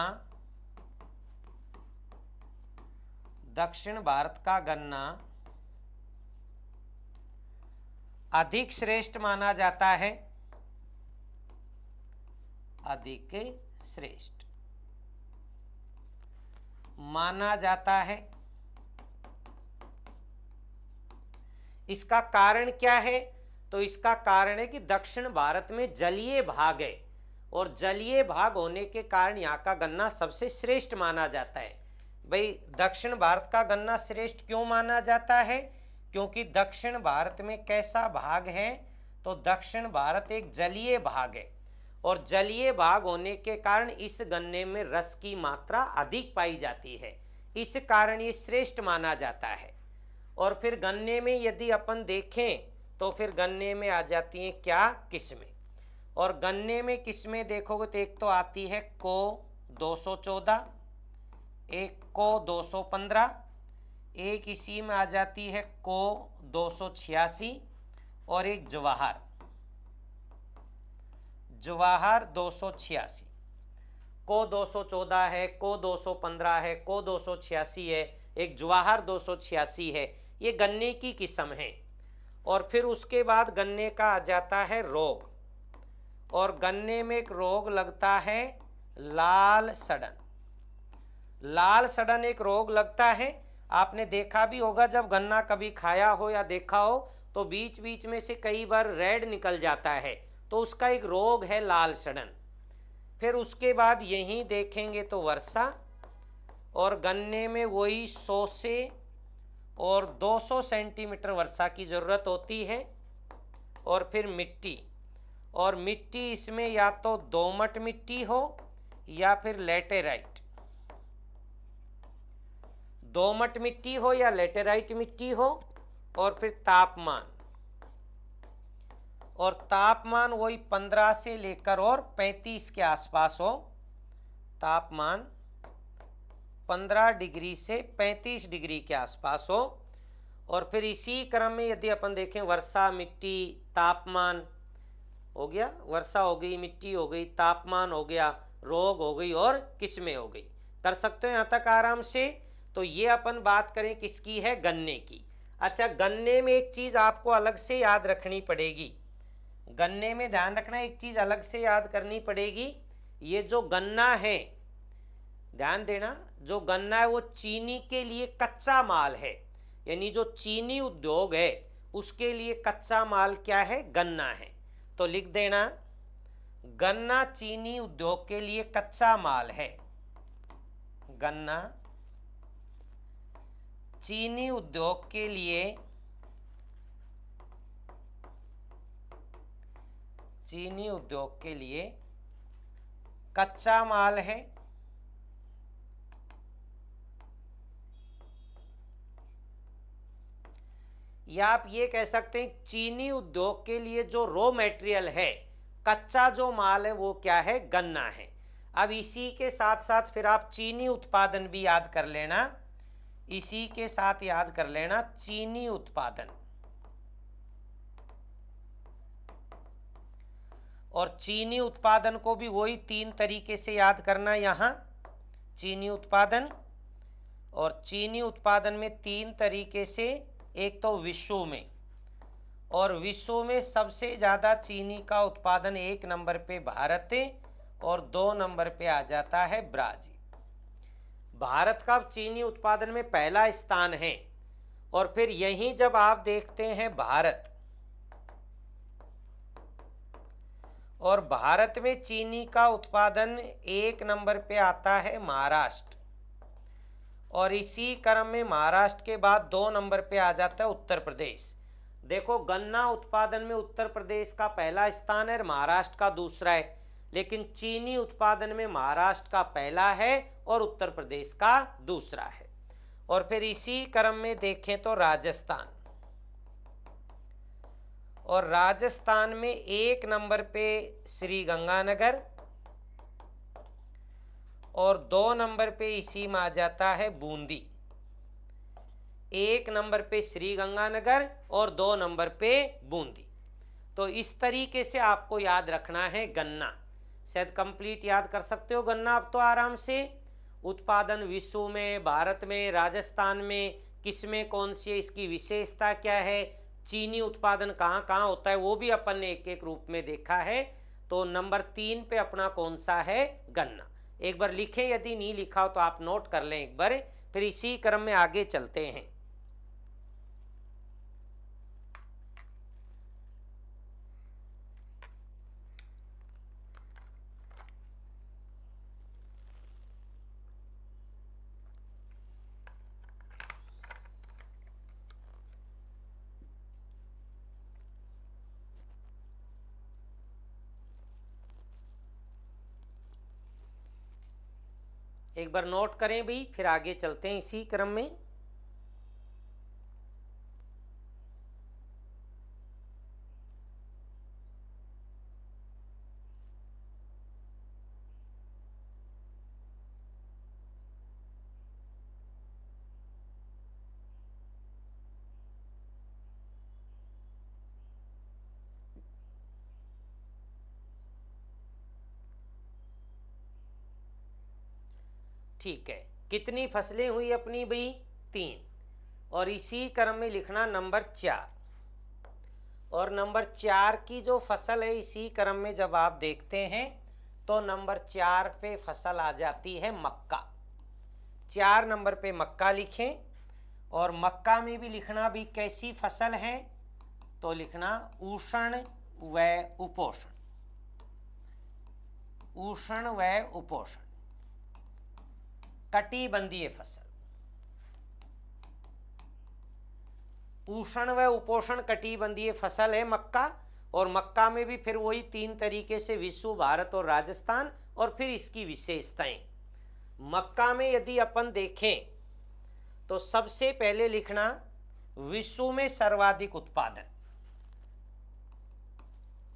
अधिक श्रेष्ठ माना जाता है, अधिक श्रेष्ठ माना जाता है। इसका कारण क्या है? तो इसका कारण है कि दक्षिण भारत में जलीय भाग है और जलीय भाग होने के कारण यहाँ का गन्ना सबसे श्रेष्ठ माना जाता है। भाई दक्षिण भारत का गन्ना श्रेष्ठ क्यों माना जाता है? क्योंकि दक्षिण भारत में कैसा भाग है? तो दक्षिण भारत एक जलीय भाग है और जलीय भाग होने के कारण इस गन्ने में रस की मात्रा अधिक पाई जाती है, इस कारण ये श्रेष्ठ माना जाता है। और फिर गन्ने में यदि अपन देखें तो फिर गन्ने में आ जाती हैं क्या किस्में, और गन्ने में किस्में देखोगे तो एक तो आती है को 214, एक को 215, एक इसी में आ जाती है को 286 और एक जवाहर 286। को 214 है, को 215 है, को 286 है, एक जवाहर 286 है। ये गन्ने की किस्म है। और फिर उसके बाद गन्ने का आ जाता है रोग, और गन्ने में एक रोग लगता है लाल सड़न। लाल सड़न एक रोग लगता है। आपने देखा भी होगा जब गन्ना कभी खाया हो या देखा हो तो बीच बीच में से कई बार रेड निकल जाता है, तो उसका एक रोग है लाल सड़न। फिर उसके बाद यहीं देखेंगे तो वर्षा, और गन्ने में वही 100 से और 200 सेंटीमीटर वर्षा की ज़रूरत होती है। और फिर मिट्टी, और मिट्टी इसमें या तो दोमट मिट्टी हो या फिर लैटेराइट, दोमट मिट्टी हो या लैटेराइट मिट्टी हो। और फिर तापमान, और तापमान वही 15 से लेकर और 35 के आसपास हो। तापमान 15 डिग्री से 35 डिग्री के आसपास हो। और फिर इसी क्रम में यदि अपन देखें वर्षा, मिट्टी, तापमान हो गया, वर्षा हो गई, मिट्टी हो गई, तापमान हो गया, रोग हो गई और किस्में हो गई। कर सकते हो यहाँ तक आराम से। तो ये अपन बात करें किसकी है, गन्ने की। अच्छा, गन्ने में एक चीज़ आपको अलग से याद रखनी पड़ेगी, गन्ने में ध्यान रखना, एक चीज़ अलग से याद करनी पड़ेगी। ये जो गन्ना है, ध्यान देना, जो गन्ना है वो चीनी के लिए कच्चा माल है, यानी जो चीनी उद्योग है उसके लिए कच्चा माल क्या है, गन्ना है। तो लिख देना, गन्ना चीनी उद्योग के लिए कच्चा माल है, गन्ना चीनी उद्योग के लिए, चीनी उद्योग के लिए कच्चा माल है। या आप ये कह सकते हैं चीनी उद्योग के लिए जो रॉ मटेरियल है, कच्चा जो माल है वो क्या है, गन्ना है। अब इसी के साथ साथ फिर आप चीनी उत्पादन भी याद कर लेना, इसी के साथ याद कर लेना चीनी उत्पादन। और चीनी उत्पादन को भी वही 3 तरीके से याद करना यहाँ, चीनी उत्पादन, और चीनी उत्पादन में 3 तरीके से, एक तो विश्व में, और विश्व में सबसे ज़्यादा चीनी का उत्पादन 1 नंबर पे भारत है और 2 नंबर पे आ जाता है ब्राज़ील। भारत का चीनी उत्पादन में पहला स्थान है, और फिर यहीं जब आप देखते हैं भारत, और भारत में चीनी का उत्पादन 1 नंबर पे आता है महाराष्ट्र, और इसी क्रम में महाराष्ट्र के बाद 2 नंबर पे आ जाता है उत्तर प्रदेश। देखो, गन्ना उत्पादन में उत्तर प्रदेश का पहला स्थान है, महाराष्ट्र का दूसरा है, लेकिन चीनी उत्पादन में महाराष्ट्र का पहला है और उत्तर प्रदेश का दूसरा है। और फिर इसी क्रम में देखें तो राजस्थान, और राजस्थान में 1 नंबर पे श्री गंगानगर, और 2 नंबर पे इसी में आ जाता है बूंदी। 1 नंबर पे श्री गंगानगर और 2 नंबर पे बूंदी। तो इस तरीके से आपको याद रखना है गन्ना। शायद कंप्लीट याद कर सकते हो गन्ना अब तो आराम से। उत्पादन विश्व में, भारत में, राजस्थान में, किस में कौन सी है, इसकी विशेषता क्या है, चीनी उत्पादन कहाँ कहाँ होता है, वो भी अपन ने एक एक रूप में देखा है। तो नंबर 3 पे अपना कौन सा है, गन्ना। एक बार लिखें, यदि नहीं लिखा हो तो आप नोट कर लें एक बार, फिर इसी क्रम में आगे चलते हैं। एक बार नोट करें भाई, फिर आगे चलते हैं इसी क्रम में। ठीक है, कितनी फसलें हुई अपनी भाई, 3, और इसी क्रम में लिखना नंबर 4। और नंबर 4 की जो फसल है इसी क्रम में जब आप देखते हैं तो नंबर 4 पे फसल आ जाती है मक्का। 4 नंबर पे मक्का लिखें, और मक्का में भी लिखना भी कैसी फसल है, तो लिखना उष्ण व उपोष्ण, उष्ण व उपोष्ण, कटिबंधीय फसल। उष्ण व उपोष्ण कटिबंधीय फसल है मक्का। और मक्का में भी फिर वही 3 तरीके से विश्व, भारत और राजस्थान, और फिर इसकी विशेषताएं। मक्का में यदि अपन देखें तो सबसे पहले लिखना विश्व में सर्वाधिक उत्पादन,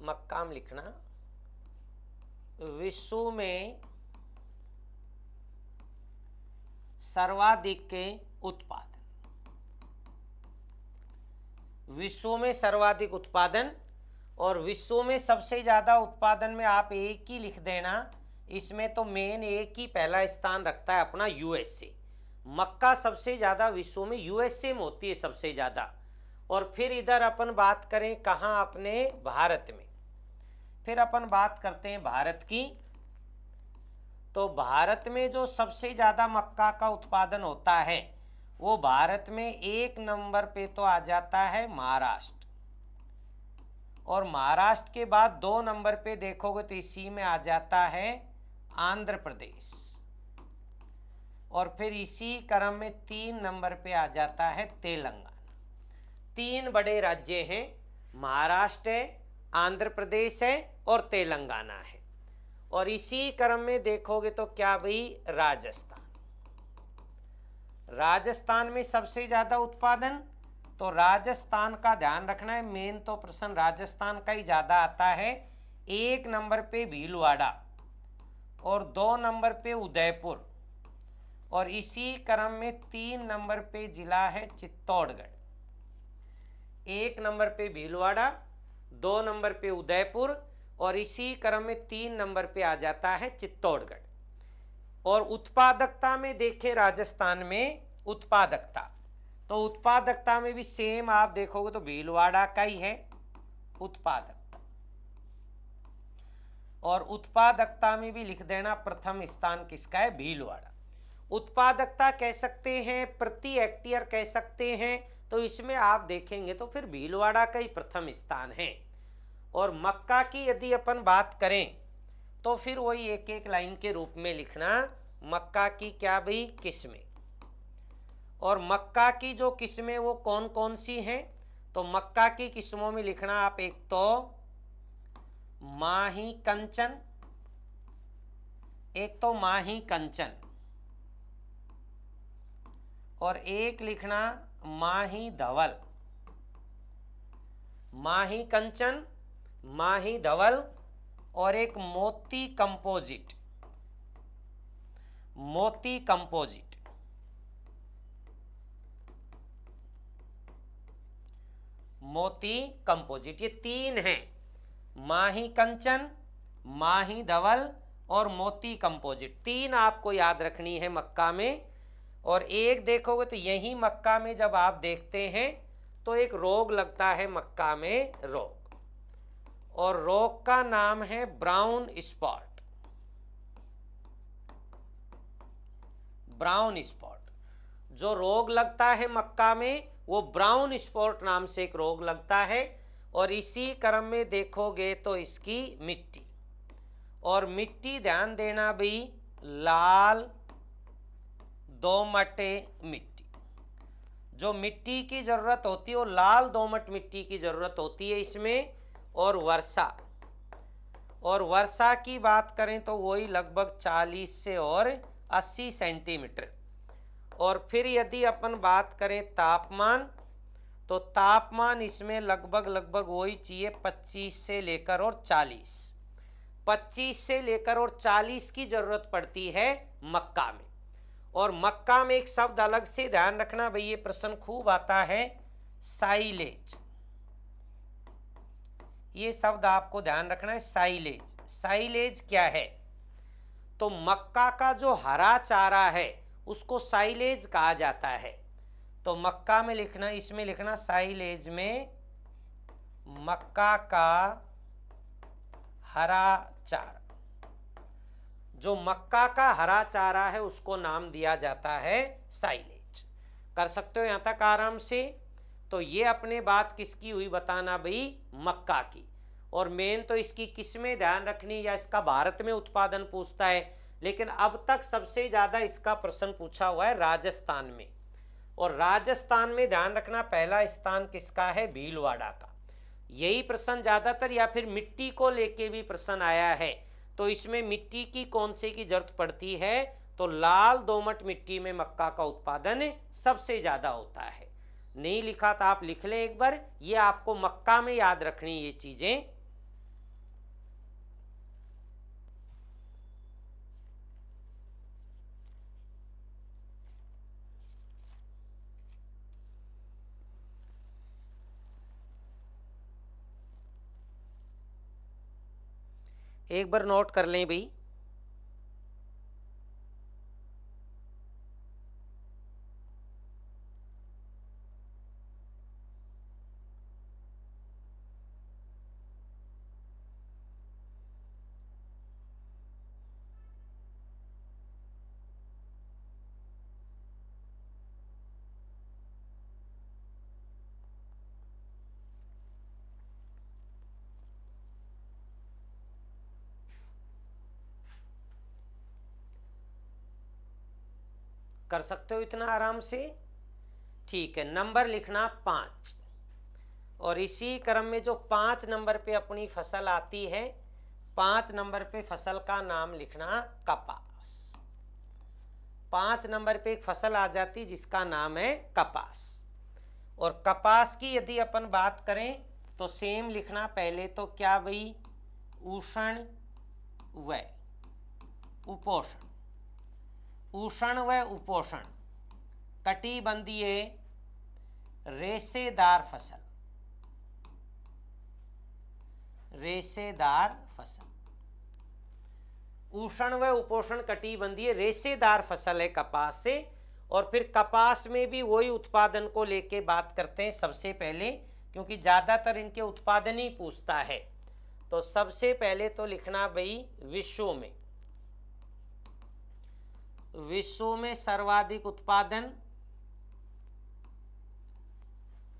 मक्का में लिखना विश्व में सर्वाधिक के उत्पादन, विश्व में सर्वाधिक उत्पादन। और विश्व में सबसे ज़्यादा उत्पादन में आप एक ही लिख देना, इसमें तो मेन एक ही पहला स्थान रखता है अपना यूएसए। मक्का सबसे ज़्यादा विश्व में यूएसए में होती है सबसे ज़्यादा। और फिर इधर अपन बात करें कहाँ, अपने भारत में। फिर अपन बात करते हैं भारत की। तो भारत में जो सबसे ज़्यादा मक्का का उत्पादन होता है वो भारत में 1 नंबर पे तो आ जाता है महाराष्ट्र, और महाराष्ट्र के बाद 2 नंबर पे देखोगे तो इसी में आ जाता है आंध्र प्रदेश, और फिर इसी क्रम में 3 नंबर पे आ जाता है तेलंगाना। 3 बड़े राज्य हैं, महाराष्ट्र है, आंध्र प्रदेश है और तेलंगाना है। और इसी क्रम में देखोगे तो क्या भाई, राजस्थान। राजस्थान में सबसे ज़्यादा उत्पादन, तो राजस्थान का ध्यान रखना है, मेन तो प्रश्न राजस्थान का ही ज़्यादा आता है। 1 नंबर पे भीलवाड़ा और 2 नंबर पे उदयपुर, और इसी क्रम में 3 नंबर पे जिला है चित्तौड़गढ़। 1 नंबर पे भीलवाड़ा, 2 नंबर पे उदयपुर, और इसी क्रम में 3 नंबर पे आ जाता है चित्तौड़गढ़। और उत्पादकता में देखें राजस्थान में उत्पादकता, तो उत्पादकता में भी सेम आप देखोगे तो भीलवाड़ा का ही है उत्पादकता, और उत्पादकता में भी लिख देना प्रथम स्थान किसका है, भीलवाड़ा। उत्पादकता कह सकते हैं, प्रति हेक्टेयर कह सकते हैं, तो इसमें आप देखेंगे तो फिर भीलवाड़ा का ही प्रथम स्थान है। और मक्का की यदि अपन बात करें तो फिर वही एक एक लाइन के रूप में लिखना, मक्का की क्या भाई किस्में। और मक्का की जो किस्में वो कौन कौन सी हैं, तो मक्का की किस्मों में लिखना आप, एक तो माही कंचन, एक तो माही कंचन, और एक लिखना माही धवल। माही कंचन, माही धवल, और एक मोती कंपोजिट। मोती कंपोजिट, मोती कंपोजिट, ये 3 हैं, माही कंचन, माही धवल और मोती कंपोजिट। 3 आपको याद रखनी है मक्का में। और एक देखोगे तो यही मक्का में जब आप देखते हैं तो एक रोग लगता है मक्का में, रोग, और रोग का नाम है ब्राउन स्पॉट। ब्राउन स्पॉट जो रोग लगता है मक्का में वो ब्राउन स्पॉट नाम से एक रोग लगता है। और इसी क्रम में देखोगे तो इसकी मिट्टी, और मिट्टी ध्यान देना भाई, लाल दोमट मिट्टी। जो मिट्टी की जरूरत होती है वो लाल दोमट मिट्टी की जरूरत होती है इसमें। और वर्षा, और वर्षा की बात करें तो वही लगभग 40 से और 80 सेंटीमीटर। और फिर यदि अपन बात करें तापमान, तो तापमान इसमें लगभग वही चाहिए 25 से लेकर और 40, 25 से लेकर और 40 की जरूरत पड़ती है मक्का में। और मक्का में एक शब्द अलग से ध्यान रखना भाई, ये प्रश्न खूब आता है, साइलेज। ये शब्द आपको ध्यान रखना है, साइलेज। साइलेज क्या है, तो मक्का का जो हरा चारा है उसको साइलेज कहा जाता है। तो मक्का में लिखना, इसमें लिखना साइलेज में मक्का का हरा चारा। जो मक्का का हरा चारा है उसको नाम दिया जाता है साइलेज। कर सकते हो यहाँ तक आराम से। तो ये अपने बात किसकी हुई बताना भाई, मक्का की। और मेन तो इसकी किस्में ध्यान रखनी, या इसका भारत में उत्पादन पूछता है, लेकिन अब तक सबसे ज़्यादा इसका प्रश्न पूछा हुआ है राजस्थान में। और राजस्थान में ध्यान रखना पहला स्थान किसका है, भीलवाड़ा का। यही प्रश्न ज़्यादातर, या फिर मिट्टी को लेके भी प्रश्न आया है। तो इसमें मिट्टी की कौन से की जरूरत पड़ती है, तो लाल दोमट मिट्टी में मक्का का उत्पादन सबसे ज़्यादा होता है। नहीं लिखा तो आप लिख लें एक बार, ये आपको मक्का में याद रखनी ये चीज़ें। एक बार नोट कर लें भाई। कर सकते हो इतना आराम से? ठीक है, नंबर लिखना 5 और इसी क्रम में जो 5 नंबर पे अपनी फसल आती है, 5 नंबर पे फसल का नाम लिखना कपास। 5 नंबर पे एक फसल आ जाती जिसका नाम है कपास। और कपास की यदि अपन बात करें तो सेम लिखना पहले तो क्या भाई, उष्ण व उपोष्ण। उष्ण व उपोष्ण कटिबंधीय रेशेदार फसल, रेशेदार फसल। उष्ण व उपोष्ण कटिबंधीय रेशेदार फसल है कपास से। और फिर कपास में भी वही उत्पादन को लेके बात करते हैं सबसे पहले, क्योंकि ज़्यादातर इनके उत्पादन ही पूछता है। तो सबसे पहले तो लिखना भाई विश्व में, विश्व में सर्वाधिक उत्पादन,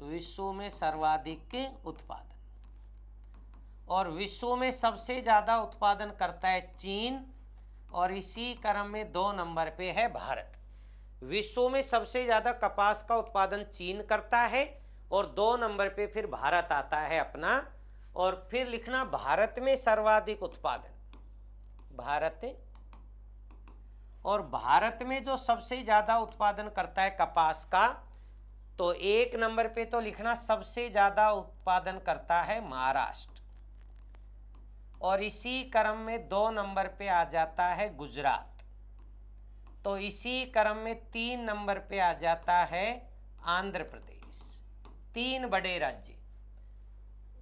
विश्व में सर्वाधिक उत्पादन। और विश्व में सबसे ज़्यादा उत्पादन करता है चीन, और इसी क्रम में 2 नंबर पे है भारत। विश्व में सबसे ज़्यादा कपास का उत्पादन चीन करता है और 2 नंबर पे फिर भारत आता है अपना। और फिर लिखना भारत में सर्वाधिक उत्पादन, भारत। और भारत में जो सबसे ज़्यादा उत्पादन करता है कपास का, तो 1 नंबर पे तो लिखना सबसे ज़्यादा उत्पादन करता है महाराष्ट्र। और इसी क्रम में 2 नंबर पे आ जाता है गुजरात। तो इसी क्रम में 3 नंबर पे आ जाता है आंध्र प्रदेश। 3 बड़े राज्य,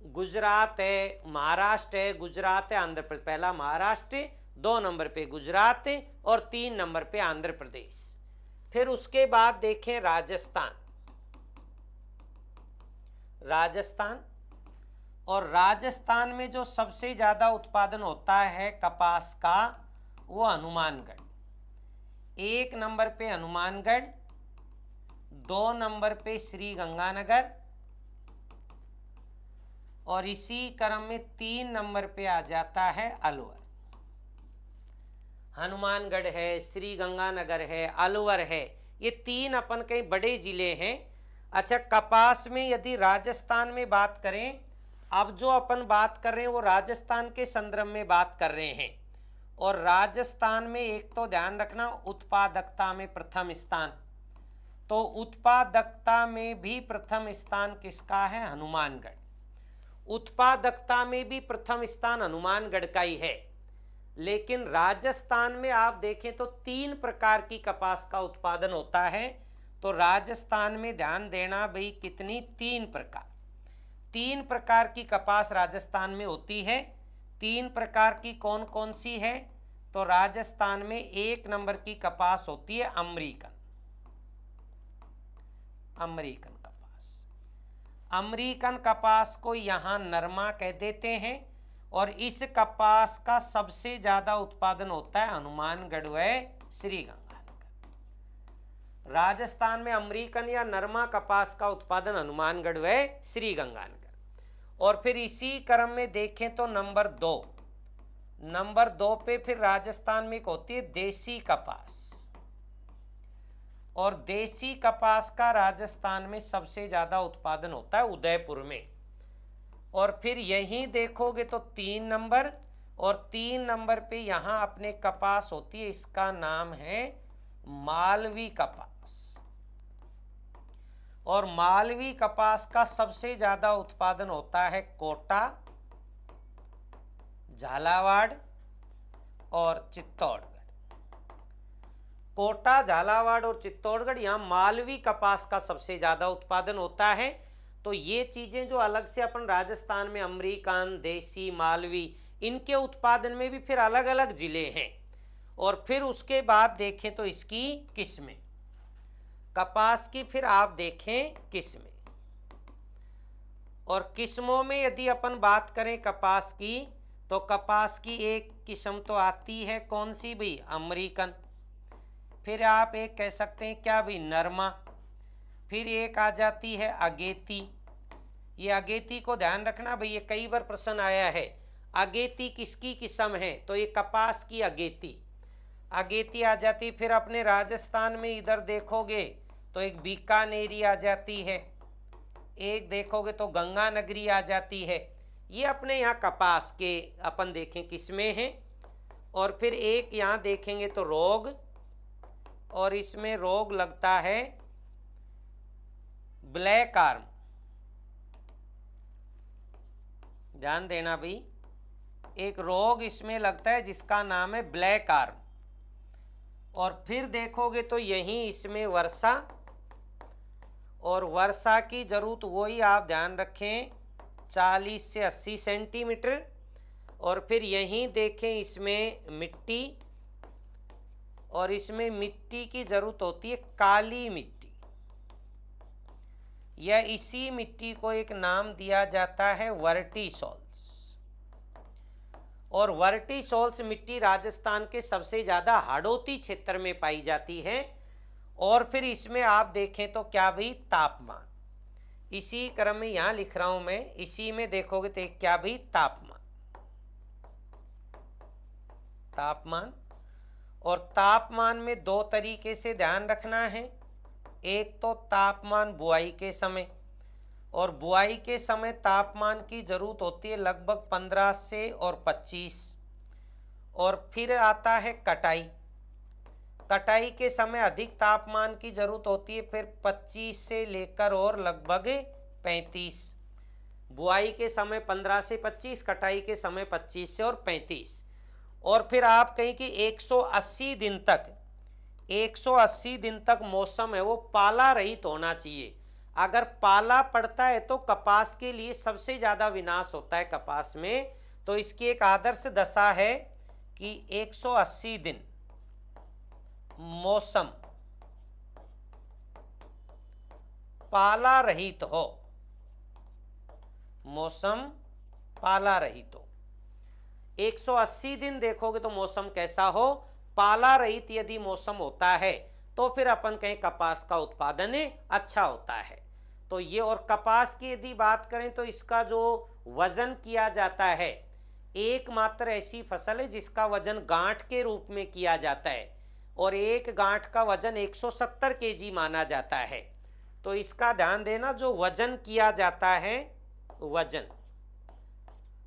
गुजरात है, महाराष्ट्र है, गुजरात है, आंध्र प्रदेश। पहला महाराष्ट्र, 2 नंबर पे गुजरात और 3 नंबर पे आंध्र प्रदेश। फिर उसके बाद देखें राजस्थान, राजस्थान। और राजस्थान में जो सबसे ज़्यादा उत्पादन होता है कपास का वो हनुमानगढ़। 1 नंबर पे हनुमानगढ़, 2 नंबर पे श्री गंगानगर, और इसी क्रम में 3 नंबर पे आ जाता है अलवर। हनुमानगढ़ है, श्री गंगानगर है, अलवर है, ये 3 अपन के बड़े जिले हैं। अच्छा, कपास में यदि राजस्थान में बात करें, अब जो अपन बात कर रहे हैं वो राजस्थान के संदर्भ में बात कर रहे हैं। और राजस्थान में एक तो ध्यान रखना, उत्पादकता में प्रथम स्थान। तो उत्पादकता में भी प्रथम स्थान किसका है? हनुमानगढ़। उत्पादकता में भी प्रथम स्थान हनुमानगढ़ का ही है। लेकिन राजस्थान में आप देखें तो 3 प्रकार की कपास का उत्पादन होता है। तो राजस्थान में ध्यान देना भाई, कितनी? 3 प्रकार। 3 प्रकार की कपास राजस्थान में होती है। 3 प्रकार की कौन कौन सी है? तो राजस्थान में 1 नंबर की कपास होती है अमरीकन, अमरीकन कपास। अमरीकन कपास को यहाँ नरमा कह देते हैं। और इस कपास का सबसे ज़्यादा उत्पादन होता है हनुमानगढ़ व श्री गंगानगर। राजस्थान में अमरीकन या नरमा कपास का उत्पादन हनुमानगढ़ व श्री गंगानगर। और फिर इसी क्रम में देखें तो नंबर 2 पे फिर राजस्थान में एक होती है देसी कपास। और देसी कपास का राजस्थान में सबसे ज़्यादा उत्पादन होता है उदयपुर में। और फिर यहीं देखोगे तो 3 नंबर, और 3 नंबर पे यहाँ अपने कपास होती है, इसका नाम है मालवी कपास। और मालवी कपास का सबसे ज़्यादा उत्पादन होता है कोटा, झालावाड़ और चित्तौड़गढ़। कोटा, झालावाड़ और चित्तौड़गढ़, यहाँ मालवी कपास का सबसे ज़्यादा उत्पादन होता है। तो ये चीज़ें जो अलग से अपन राजस्थान में अमरीकन, देसी, मालवी, इनके उत्पादन में भी फिर अलग अलग ज़िले हैं। और फिर उसके बाद देखें तो इसकी किस्में, कपास की फिर आप देखें किस्में। और किस्मों में यदि अपन बात करें कपास की, तो कपास की एक किस्म तो आती है कौन सी भाई? अमरीकन। फिर आप एक कह सकते हैं क्या भाई? नरमा। फिर एक आ जाती है अगेती। ये अगेती को ध्यान रखना भाई, ये कई बार प्रश्न आया है, अगेती किसकी किस्म है? तो ये कपास की अगेती। अगेती आ जाती, फिर अपने राजस्थान में इधर देखोगे तो एक बीकानेरी आ जाती है, एक देखोगे तो गंगानगरी आ जाती है। ये अपने यहाँ कपास के अपन देखें किसमें हैं। और फिर एक यहाँ देखेंगे तो रोग, और इसमें रोग लगता है ब्लैक आर्म, ध्यान देना भाई, एक रोग इसमें लगता है जिसका नाम है ब्लैक आर्म। और फिर देखोगे तो यहीं इसमें वर्षा, और वर्षा की जरूरत वही आप ध्यान रखें 40 से 80 सेंटीमीटर। और फिर यहीं देखें इसमें मिट्टी, और इसमें मिट्टी की जरूरत होती है काली मिट्टी, या इसी मिट्टी को एक नाम दिया जाता है वर्टिसोल्स। और वर्टिसोल्स मिट्टी राजस्थान के सबसे ज़्यादा हाड़ौती क्षेत्र में पाई जाती है। और फिर इसमें आप देखें तो क्या भी तापमान, इसी क्रम में यहाँ लिख रहा हूं मैं, इसी में देखोगे तो क्या भी तापमान, तापमान। और तापमान में दो तरीके से ध्यान रखना है, एक तो तापमान बुआई के समय, और बुआई के समय तापमान की जरूरत होती है लगभग 15 से और 25। और फिर आता है कटाई, कटाई के समय अधिक तापमान की जरूरत होती है, फिर 25 से लेकर और लगभग 35। बुआई के समय 15 से 25, कटाई के समय 25 से और 35। और फिर आप कहें कि 180 दिन तक, 180 दिन तक मौसम है वो पाला रहित होना चाहिए। अगर पाला पड़ता है तो कपास के लिए सबसे ज़्यादा विनाश होता है कपास में। तो इसकी एक आदर्श दशा है कि 180 दिन मौसम पाला रहित हो, मौसम पाला रहित हो। 180 दिन देखोगे तो मौसम कैसा हो, पाला रहित यदि मौसम होता है तो फिर अपन कहें कपास का उत्पादन अच्छा होता है। तो ये, और कपास की यदि बात करें तो इसका जो वजन किया जाता है, एकमात्र ऐसी फसल है जिसका वजन गांठ के रूप में किया जाता है, और एक गांठ का वजन 170 केजी माना जाता है। तो इसका ध्यान देना, जो वजन किया जाता है वजन,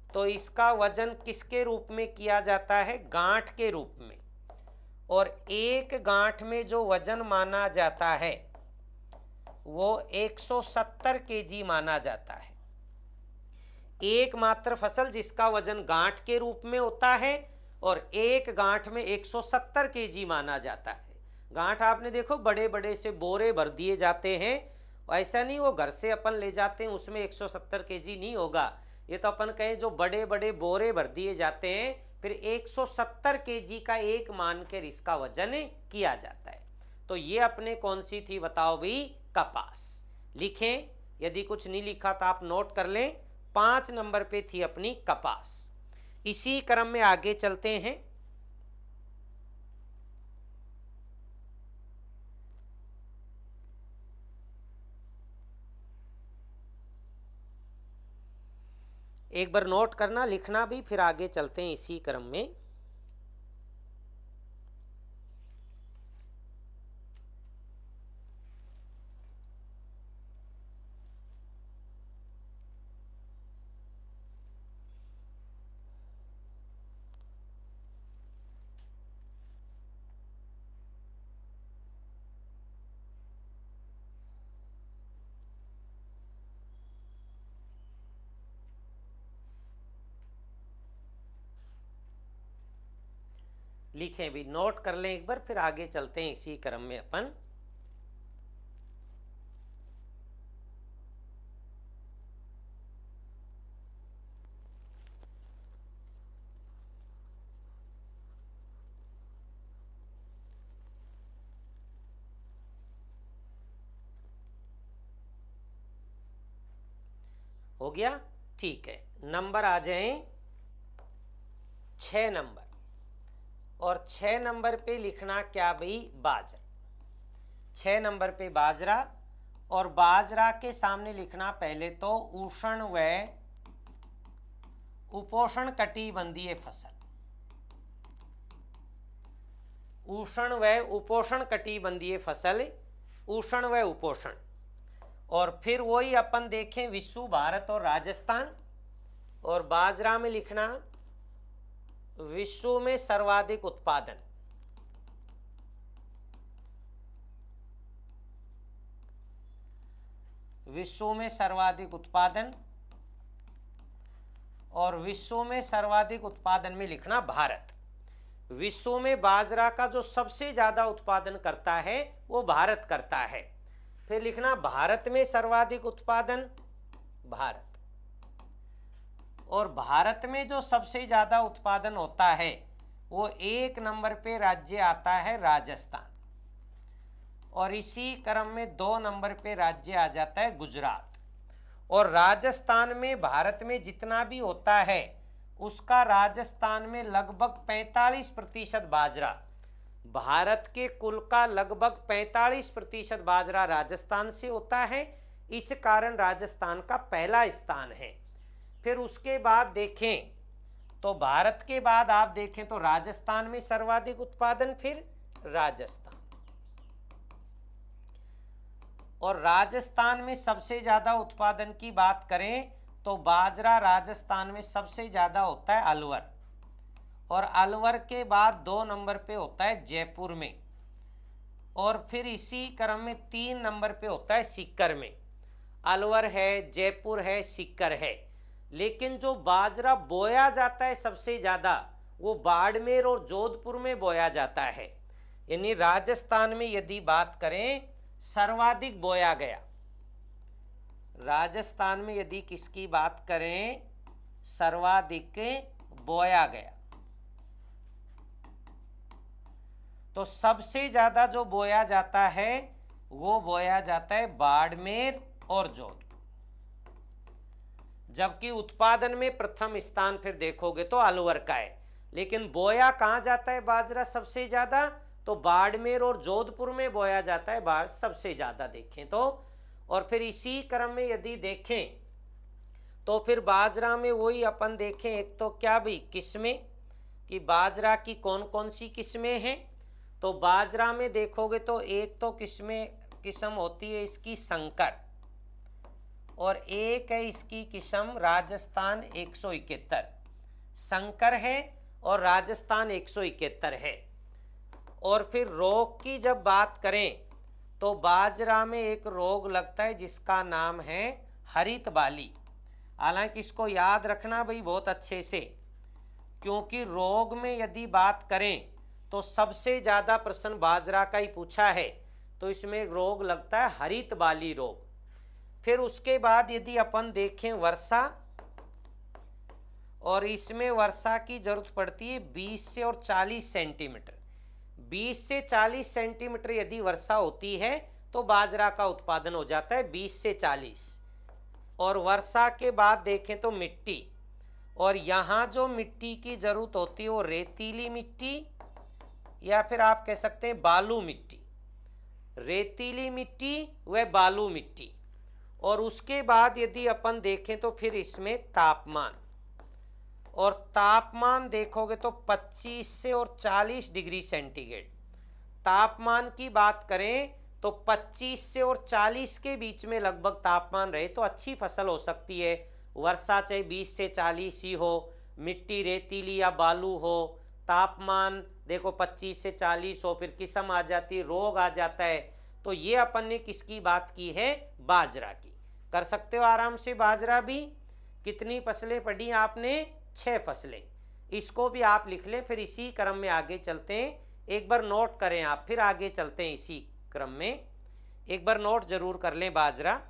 तो इसका वजन किसके रूप में किया जाता है, गांठ के रूप में। और एक गांठ में जो वजन माना जाता है वो 170 केजी माना जाता है। एकमात्र फसल जिसका वजन गांठ के रूप में होता है और एक गांठ में 170 केजी माना जाता है। गांठ आपने देखो बड़े बड़े से बोरे भर दिए जाते हैं, ऐसा नहीं वो घर से अपन ले जाते हैं उसमें 170 केजी नहीं होगा। ये तो अपन कहें जो बड़े बड़े बोरे भर दिए जाते हैं, फिर 170 केजी का एक मान कर इसका वजन किया जाता है। तो ये अपने कौन सी थी बताओ भाई, कपास। लिखें, यदि कुछ नहीं लिखा तो आप नोट कर लें। 5 नंबर पे थी अपनी कपास। इसी क्रम में आगे चलते हैं। एक बार नोट करना, लिखना भी, फिर आगे चलते हैं इसी क्रम में। लिखें भी, नोट कर लें एक बार, फिर आगे चलते हैं इसी क्रम में अपन। हो गया, ठीक है। नंबर आ जाए 6 नंबर, और 6 नंबर पे लिखना क्या भाई, बाजरा। 6 नंबर पे बाजरा, और बाजरा के सामने लिखना पहले तो उष्ण व उपोष्ण कटिबंधीय फसल। उष्ण व उपोष्ण कटिबंधीय फसल, उष्ण व उपोष्ण। और फिर वही अपन देखें विश्व, भारत और राजस्थान। और बाजरा में लिखना विश्व में सर्वाधिक उत्पादन, विश्व में सर्वाधिक उत्पादन। और विश्व में सर्वाधिक उत्पादन में लिखना भारत। विश्व में बाजरा का जो सबसे ज्यादा उत्पादन करता है वो भारत करता है। फिर लिखना भारत में सर्वाधिक उत्पादन, भारत। और भारत में जो सबसे ज्यादा उत्पादन होता है वो 1 नंबर पे राज्य आता है राजस्थान। और इसी क्रम में 2 नंबर पे राज्य आ जाता है गुजरात। और राजस्थान में भारत में जितना भी होता है उसका राजस्थान में लगभग 45% बाजरा, भारत के कुल का लगभग 45% बाजरा राजस्थान से होता है। इस कारण राजस्थान का पहला स्थान है। फिर उसके बाद देखें तो भारत के बाद आप देखें तो राजस्थान में सर्वाधिक उत्पादन, फिर राजस्थान। और राजस्थान में सबसे ज्यादा उत्पादन की बात करें तो बाजरा राजस्थान में सबसे ज्यादा होता है अलवर। और अलवर के बाद 2 नंबर पे होता है जयपुर में। और फिर इसी क्रम में 3 नंबर पे होता है सीकर में। अलवर है, जयपुर है, सीकर है। लेकिन जो बाजरा बोया जाता है सबसे ज्यादा वो बाड़मेर और जोधपुर में बोया जाता है। यानी राजस्थान में यदि बात करें सर्वाधिक बोया गया, राजस्थान में यदि किसकी बात करें सर्वाधिक बोया गया, तो सबसे ज्यादा जो बोया जाता है वो बोया जाता है बाड़मेर और जोधपुर। जबकि उत्पादन में प्रथम स्थान फिर देखोगे तो अलवर का है। लेकिन बोया कहाँ जाता है बाजरा सबसे ज्यादा, तो बाड़मेर और जोधपुर में बोया जाता है बाढ़ सबसे ज्यादा देखें तो। और फिर इसी क्रम में यदि देखें तो फिर बाजरा में वही अपन देखें, एक तो क्या भी किस्में कि बाजरा की कौन कौन सी किस्में हैं। तो बाजरा में देखोगे तो एक तो किस्म होती है इसकी संकर, और एक है इसकी किस्म राजस्थान 171 संकर है और राजस्थान 171 है। और फिर रोग की जब बात करें तो बाजरा में एक रोग लगता है जिसका नाम है हरित बाली। हालांकि इसको याद रखना भाई बहुत अच्छे से, क्योंकि रोग में यदि बात करें तो सबसे ज़्यादा प्रश्न बाजरा का ही पूछा है। तो इसमें एक रोग लगता है हरित बाली रोग। फिर उसके बाद यदि अपन देखें वर्षा, और इसमें वर्षा की जरूरत पड़ती है 20 से और 40 सेंटीमीटर। 20 से 40 सेंटीमीटर यदि वर्षा होती है तो बाजरा का उत्पादन हो जाता है 20 से 40। और वर्षा के बाद देखें तो मिट्टी, और यहाँ जो मिट्टी की जरूरत होती है वो रेतीली मिट्टी या फिर आप कह सकते हैं बालू मिट्टी, रेतीली मिट्टी व बालू मिट्टी। और उसके बाद यदि अपन देखें तो फिर इसमें तापमान, और तापमान देखोगे तो 25 से और 40 डिग्री सेंटीग्रेड। तापमान की बात करें तो 25 से और 40 के बीच में लगभग तापमान रहे तो अच्छी फसल हो सकती है। वर्षा चाहे 20 से 40 ही हो, मिट्टी रेतीली या बालू हो, तापमान देखो 25 से 40 हो, फिर किस्म आ जाती है, रोग आ जाता है। तो ये अपन ने किसकी बात की है, बाजरा की। कर सकते हो आराम से बाजरा भी। कितनी फसलें पढ़ी आपने, 6 फसलें। इसको भी आप लिख लें, फिर इसी क्रम में आगे चलते हैं। एक बार नोट करें आप, फिर आगे चलते हैं इसी क्रम में। एक बार नोट जरूर कर लें बाजरा।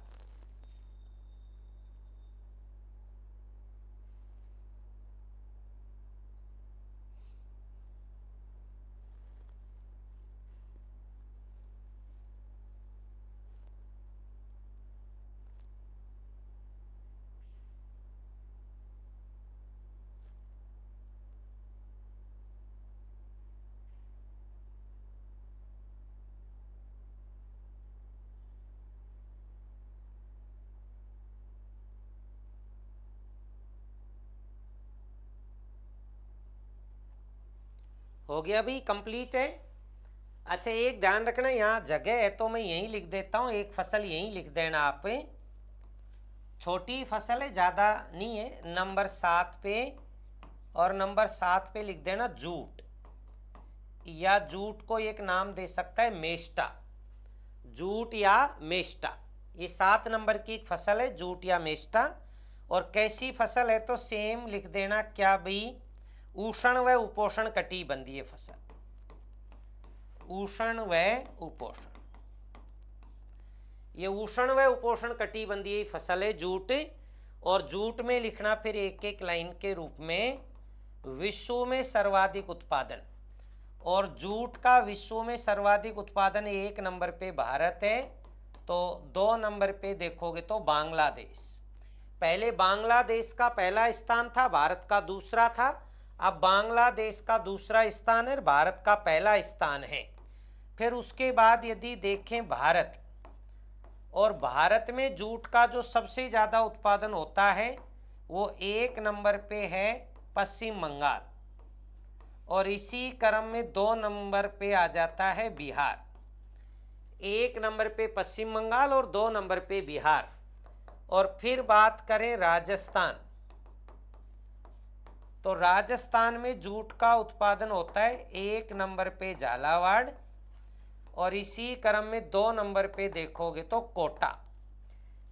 हो गया भाई, कंप्लीट है। अच्छा, एक ध्यान रखना, यहाँ जगह है तो मैं यहीं लिख देता हूँ, एक फसल यहीं लिख देना आप। छोटी फसल है, ज़्यादा नहीं है। नंबर 7 पे, और नंबर 7 पे लिख देना जूट, या जूट को एक नाम दे सकता है मेस्टा, जूट या मेस्टा। ये 7 नंबर की एक फसल है, जूट या मेस्टा। और कैसी फसल है तो सेम लिख देना, क्या भाई, उष्ण व उपोष्ण कटिबंधीय फसल, उष्ण व उपोष्ण। ये उष्ण व उपोष्ण कटिबंधीय फसल है जूट। और जूट में लिखना फिर एक एक लाइन के रूप में, विश्व में सर्वाधिक उत्पादन। और जूट का विश्व में सर्वाधिक उत्पादन 1 नंबर पे भारत है, तो 2 नंबर पे देखोगे तो बांग्लादेश। पहले बांग्लादेश का पहला स्थान था, भारत का दूसरा था। अब बांग्लादेश का दूसरा स्थान है, भारत का पहला स्थान है। फिर उसके बाद यदि देखें भारत, और भारत में जूट का जो सबसे ज़्यादा उत्पादन होता है वो 1 नंबर पे है पश्चिम बंगाल। और इसी क्रम में 2 नंबर पे आ जाता है बिहार। 1 नंबर पे पश्चिम बंगाल और 2 नंबर पे बिहार। और फिर बात करें राजस्थान, तो राजस्थान में जूट का उत्पादन होता है 1 नंबर पे झालावाड़। और इसी क्रम में 2 नंबर पे देखोगे तो कोटा।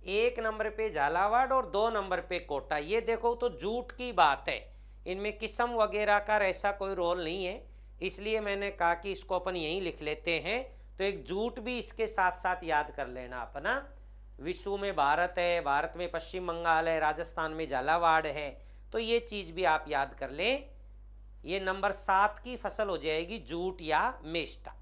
1 नंबर पे झालावाड़ और 2 नंबर पे कोटा। ये देखो तो जूट की बात है, इनमें किस्म वगैरह का ऐसा कोई रोल नहीं है, इसलिए मैंने कहा कि इसको अपन यहीं लिख लेते हैं। तो एक जूट भी इसके साथ साथ याद कर लेना अपना। विश्व में भारत है, भारत में पश्चिम बंगाल है, राजस्थान में झालावाड़ है, तो ये चीज़ भी आप याद कर लें। ये नंबर 7 की फसल हो जाएगी जूट या मेस्टा।